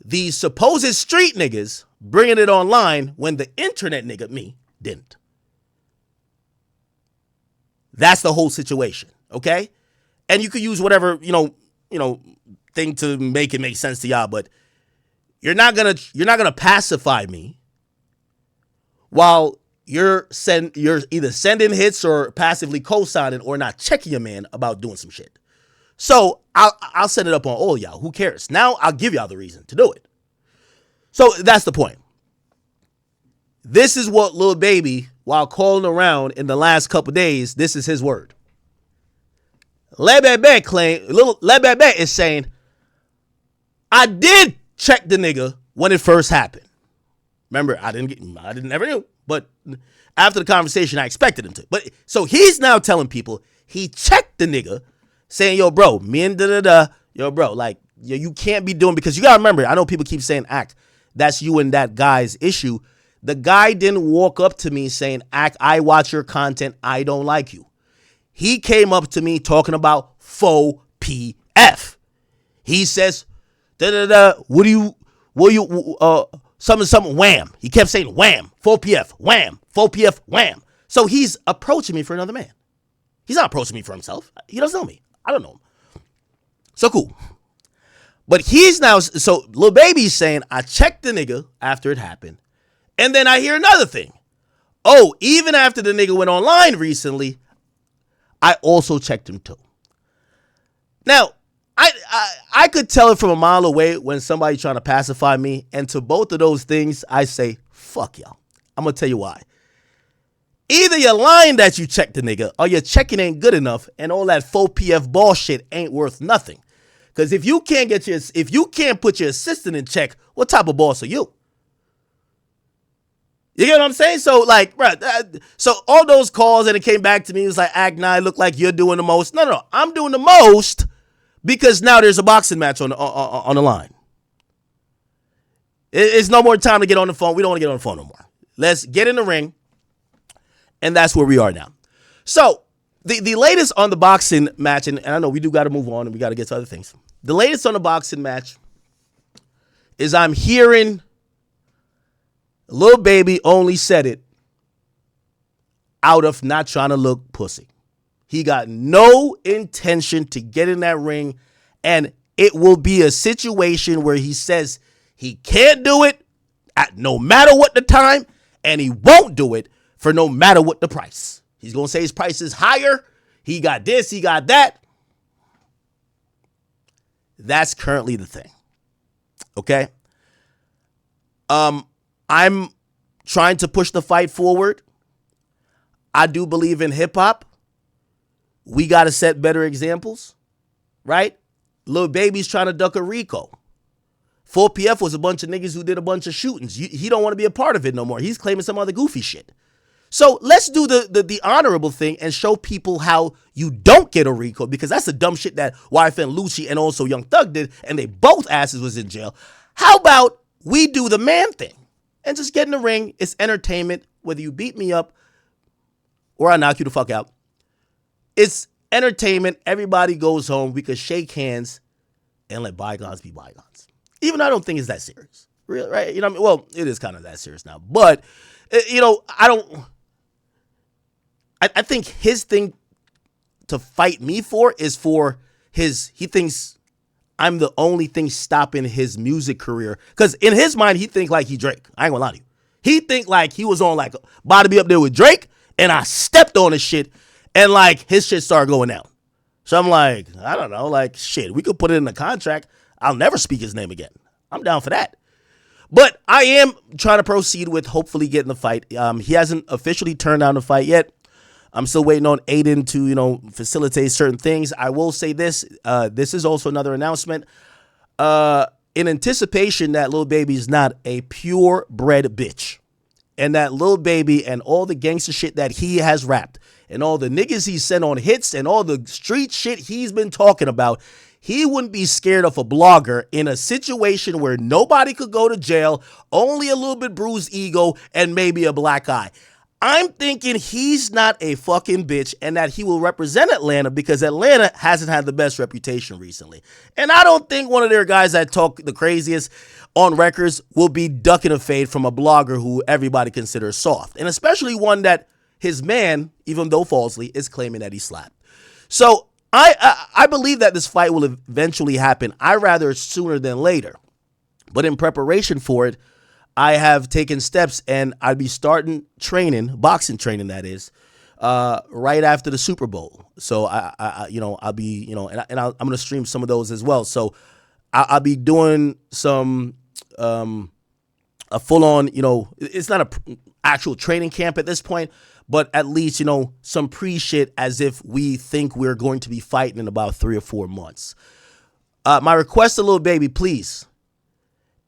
the supposed street niggas bringing it online when the internet nigga, me, didn't. That's the whole situation, okay? And you could use whatever, thing to make it make sense to y'all, but you're not gonna pacify me while you're either sending hits or passively co-signing or not checking your man about doing some shit. So I'll set it up on all y'all. Who cares? Now I'll give y'all the reason to do it. So that's the point. This is what Lil Baby, while calling around in the last couple days, this is his word. Lil Baby is saying, I did check the nigga when it first happened. Remember, I never knew, but after the conversation, I expected him to. But so he's now telling people he checked the nigga, saying, yo, bro, me and yo, bro, like, you can't be doing, because you gotta remember, I know people keep saying Ak, that's you and that guy's issue. The guy didn't walk up to me saying, Ak, I watch your content, I don't like you. He came up to me talking about faux PF. He says, what Will you, something, wham. He kept saying wham, 4PF, wham, 4PF, wham. So he's approaching me for another man. He's not approaching me for himself. He doesn't know me. I don't know him. So cool. But he's now, so Lil Baby's saying, I checked the nigga after it happened. And then I hear another thing. Oh, even after the nigga went online recently, I also checked him too. Now, I could tell it from a mile away when somebody's trying to pacify me. And to both of those things, I say, fuck y'all. I'm going to tell you why. Either you're lying that you checked the nigga or your checking ain't good enough and all that 4PF bullshit ain't worth nothing. Because if you can't put your assistant in check, what type of boss are you? You get what I'm saying? So, like, bro, so all those calls and it came back to me, it was like, Agni, look like you're doing the most. No, I'm doing the most because now there's a boxing match on the line. It's no more time to get on the phone. We don't want to get on the phone no more. Let's get in the ring. And that's where we are now. So, the latest on the boxing match, and I know we do got to move on and we got to get to other things. The latest on the boxing match is I'm hearing Lil Baby only said it out of not trying to look pussy. He got no intention to get in that ring, and it will be a situation where he says he can't do it at no matter what the time, and he won't do it for no matter what the price. He's going to say his price is higher. He got this, he got that. That's currently the thing. Okay? I'm trying to push the fight forward. I do believe in hip hop. We got to set better examples, right? Lil Baby's trying to duck a Rico. 4PF was a bunch of niggas who did a bunch of shootings. He don't want to be a part of it no more. He's claiming some other goofy shit. So let's do the honorable thing and show people how you don't get a Rico, because that's the dumb shit that YFN Lucci and also Young Thug did, and they both asses was in jail. How about we do the man thing and just get in the ring? It's entertainment, whether you beat me up or I knock you the fuck out. It's entertainment. Everybody goes home. We could shake hands and let bygones be bygones. Even though I don't think it's that serious. Real, right? You know what I mean? Well, it is kind of that serious now. But, you know, I think his thing to fight me for is for he thinks I'm the only thing stopping his music career. Because in his mind, he think like he Drake. I ain't gonna lie to you. He think like he was on like about to be up there with Drake, and I stepped on his shit, and like his shit started going down. So I'm like, I don't know, like shit, we could put it in the contract. I'll never speak his name again. I'm down for that. But I am trying to proceed with hopefully getting the fight. He hasn't officially turned down the fight yet. I'm still waiting on Aiden to, you know, facilitate certain things. I will say this. This is also another announcement. In anticipation that Lil Baby is not a purebred bitch. And that Lil Baby and all the gangster shit that he has rapped and all the niggas he sent on hits and all the street shit he's been talking about, he wouldn't be scared of a blogger in a situation where nobody could go to jail, only a little bit bruised ego, and maybe a black eye. I'm thinking he's not a fucking bitch and that he will represent Atlanta because Atlanta hasn't had the best reputation recently. And I don't think one of their guys that talk the craziest on records will be ducking a fade from a blogger who everybody considers soft. And especially one that his man, even though falsely, is claiming that he slapped. So I believe that this fight will eventually happen. I rather sooner than later. But in preparation for it, I have taken steps, and I'd be starting training, boxing training that is, right after the Super Bowl. So I'll be, you know, and I'm going to stream some of those as well. So I'll be doing some a full on, you know, it's not a actual training camp at this point, but at least, you know, some pre-shit as if we think we're going to be fighting in about 3 or 4 months. My request to Lil Baby, please.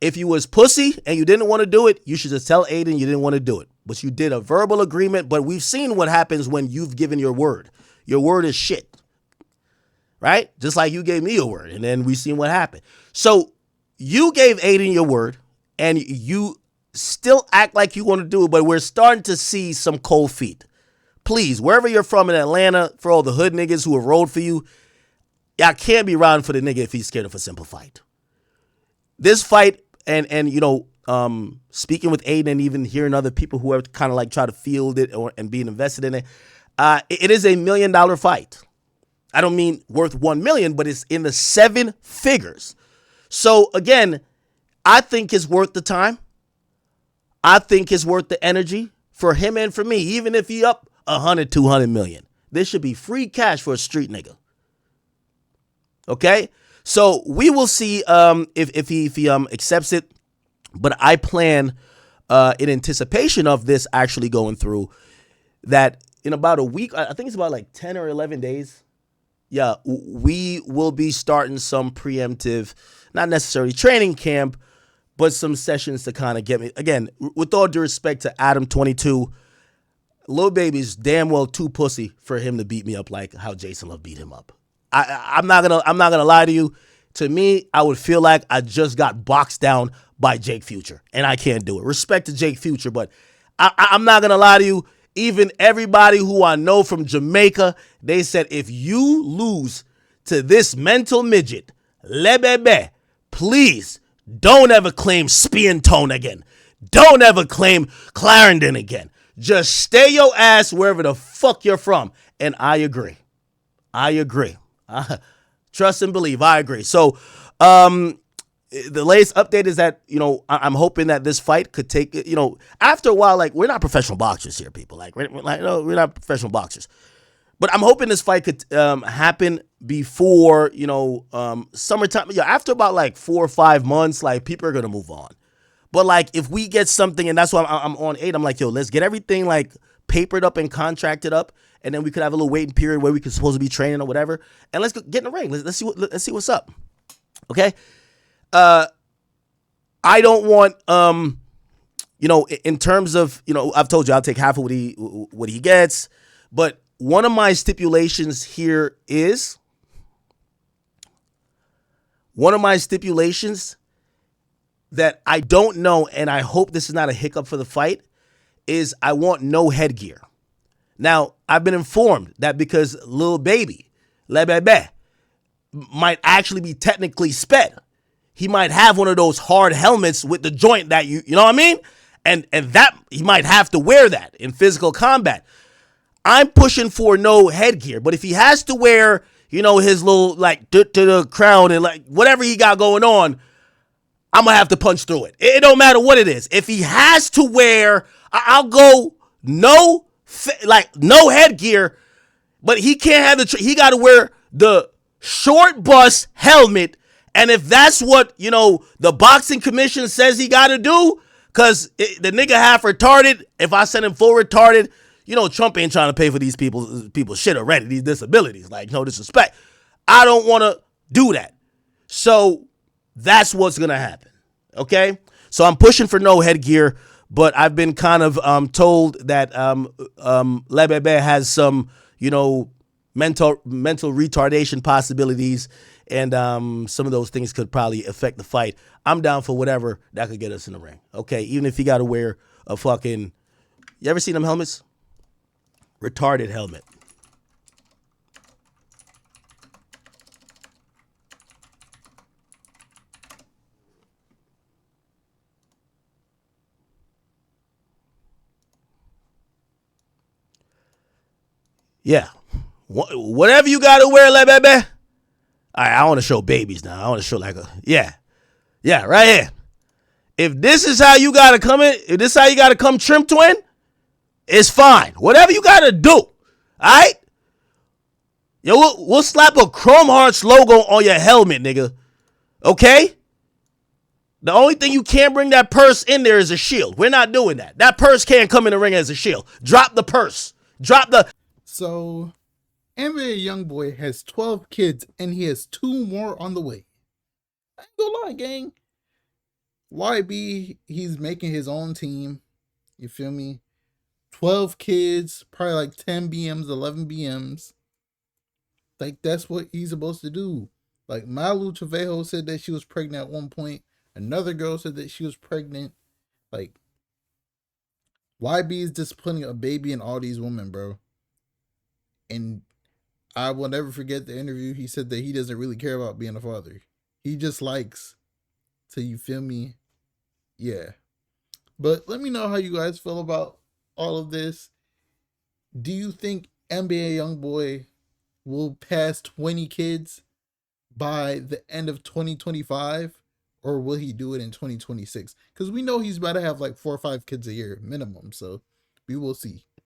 If you was pussy and you didn't want to do it, you should just tell Aiden you didn't want to do it. But you did a verbal agreement, but we've seen what happens when you've given your word. Your word is shit. Right? Just like you gave me your word, and then we've seen what happened. So you gave Aiden your word, and you still act like you want to do it, but we're starting to see some cold feet. Please, wherever you're from in Atlanta, for all the hood niggas who have rolled for you, y'all can't be riding for the nigga if he's scared of a simple fight. This fight and speaking with Aiden and even hearing other people who have kind of like try to field it and being invested in it, it is $1 million fight. I don't mean worth 1 million, but it's in the seven figures. So again, I think it's worth the time. I think it's worth the energy for him and for me. Even if he up 100, 200 million, this should be free cash for a street nigga. Okay, so we will see if he accepts it. But I plan in anticipation of this actually going through that in about a week. I think it's about like 10 or 11 days. Yeah, we will be starting some preemptive, not necessarily training camp, but some sessions to kind of get me, again, with all due respect to Adam 22, Lil Baby's damn well too pussy for him to beat me up like how Jason Love beat him up. I'm not gonna lie to you. To me, I would feel like I just got boxed down by Jake Future, and I can't do it. Respect to Jake Future, but I'm not gonna lie to you. Even everybody who I know from Jamaica, they said if you lose to this mental midget, Le Bebe, please don't ever claim Spin Tone again. Don't ever claim Clarendon again. Just stay your ass wherever the fuck you're from. And I agree. Trust and believe. I agree. So, the latest update is that, I'm hoping that this fight could take, after a while, like, we're not professional boxers here, people. Like, we're not professional boxers. But I'm hoping this fight could happen before, summertime. Yeah, after about like 4 or 5 months, like, people are going to move on. But, like, if we get something, and that's why I'm on 8, I'm like, yo, let's get everything, like, papered up and contracted up, and then we could have a little waiting period where we could supposed to be training or whatever, and let's get in the ring. Let's see what's up. Okay? I don't want, in terms of, I've told you I'll take half of what he gets, but one of my stipulations here is, that I don't know, and I hope this is not a hiccup for the fight, is I want no headgear. Now, I've been informed that because Lil Baby, Le Bebe, might actually be technically sped. He might have one of those hard helmets with the joint that you know what I mean? And that he might have to wear that in physical combat. I'm pushing for no headgear, but if he has to wear, his little like to the crown and like whatever he got going on, I'm gonna have to punch through it. It don't matter what it is. If he has to wear, I'll go no headgear, but he can't have he got to wear the short bus helmet. And if that's what, the boxing commission says he got to do, because the nigga half retarded, if I send him full retarded, Trump ain't trying to pay for these people's shit already, these disabilities. Like, no disrespect. I don't want to do that. So that's what's going to happen. Okay? So I'm pushing for no headgear, but I've been kind of told that Le Bebe has some, mental retardation possibilities, and some of those things could probably affect the fight. I'm down for whatever that could get us in the ring. Okay, even if he got to wear a fucking, you ever seen them helmets? Retarded helmet. Yeah. Whatever you got to wear, Le Bebe. All right, I want to show babies now. I want to show like yeah, right here. If this is how you got to come in, if this is how you got to come trim twin, it's fine. Whatever you got to do. All right? Yo, we'll slap a Chrome Hearts logo on your helmet, nigga. Okay? The only thing you can't bring that purse in there is a shield. We're not doing that. That purse can't come in the ring as a shield. Drop the purse. So, NBA YoungBoy has 12 kids and he has 2 more on the way. I ain't gonna lie, gang. YB, he's making his own team. You feel me? 12 kids, probably like 10 BMs, 11 BMs. Like, that's what he's supposed to do. Like, Malu Trevejo said that she was pregnant at one point. Another girl said that she was pregnant. Like, YB is disciplining a baby and all these women, bro. And I will never forget the interview. He said that he doesn't really care about being a father. He just likes to, you feel me, Yeah. But let me know how you guys feel about all of this. Do you think NBA YoungBoy will pass 20 kids by the end of 2025? Or will he do it in 2026? Because we know he's about to have like 4 or 5 kids a year minimum. So we will see.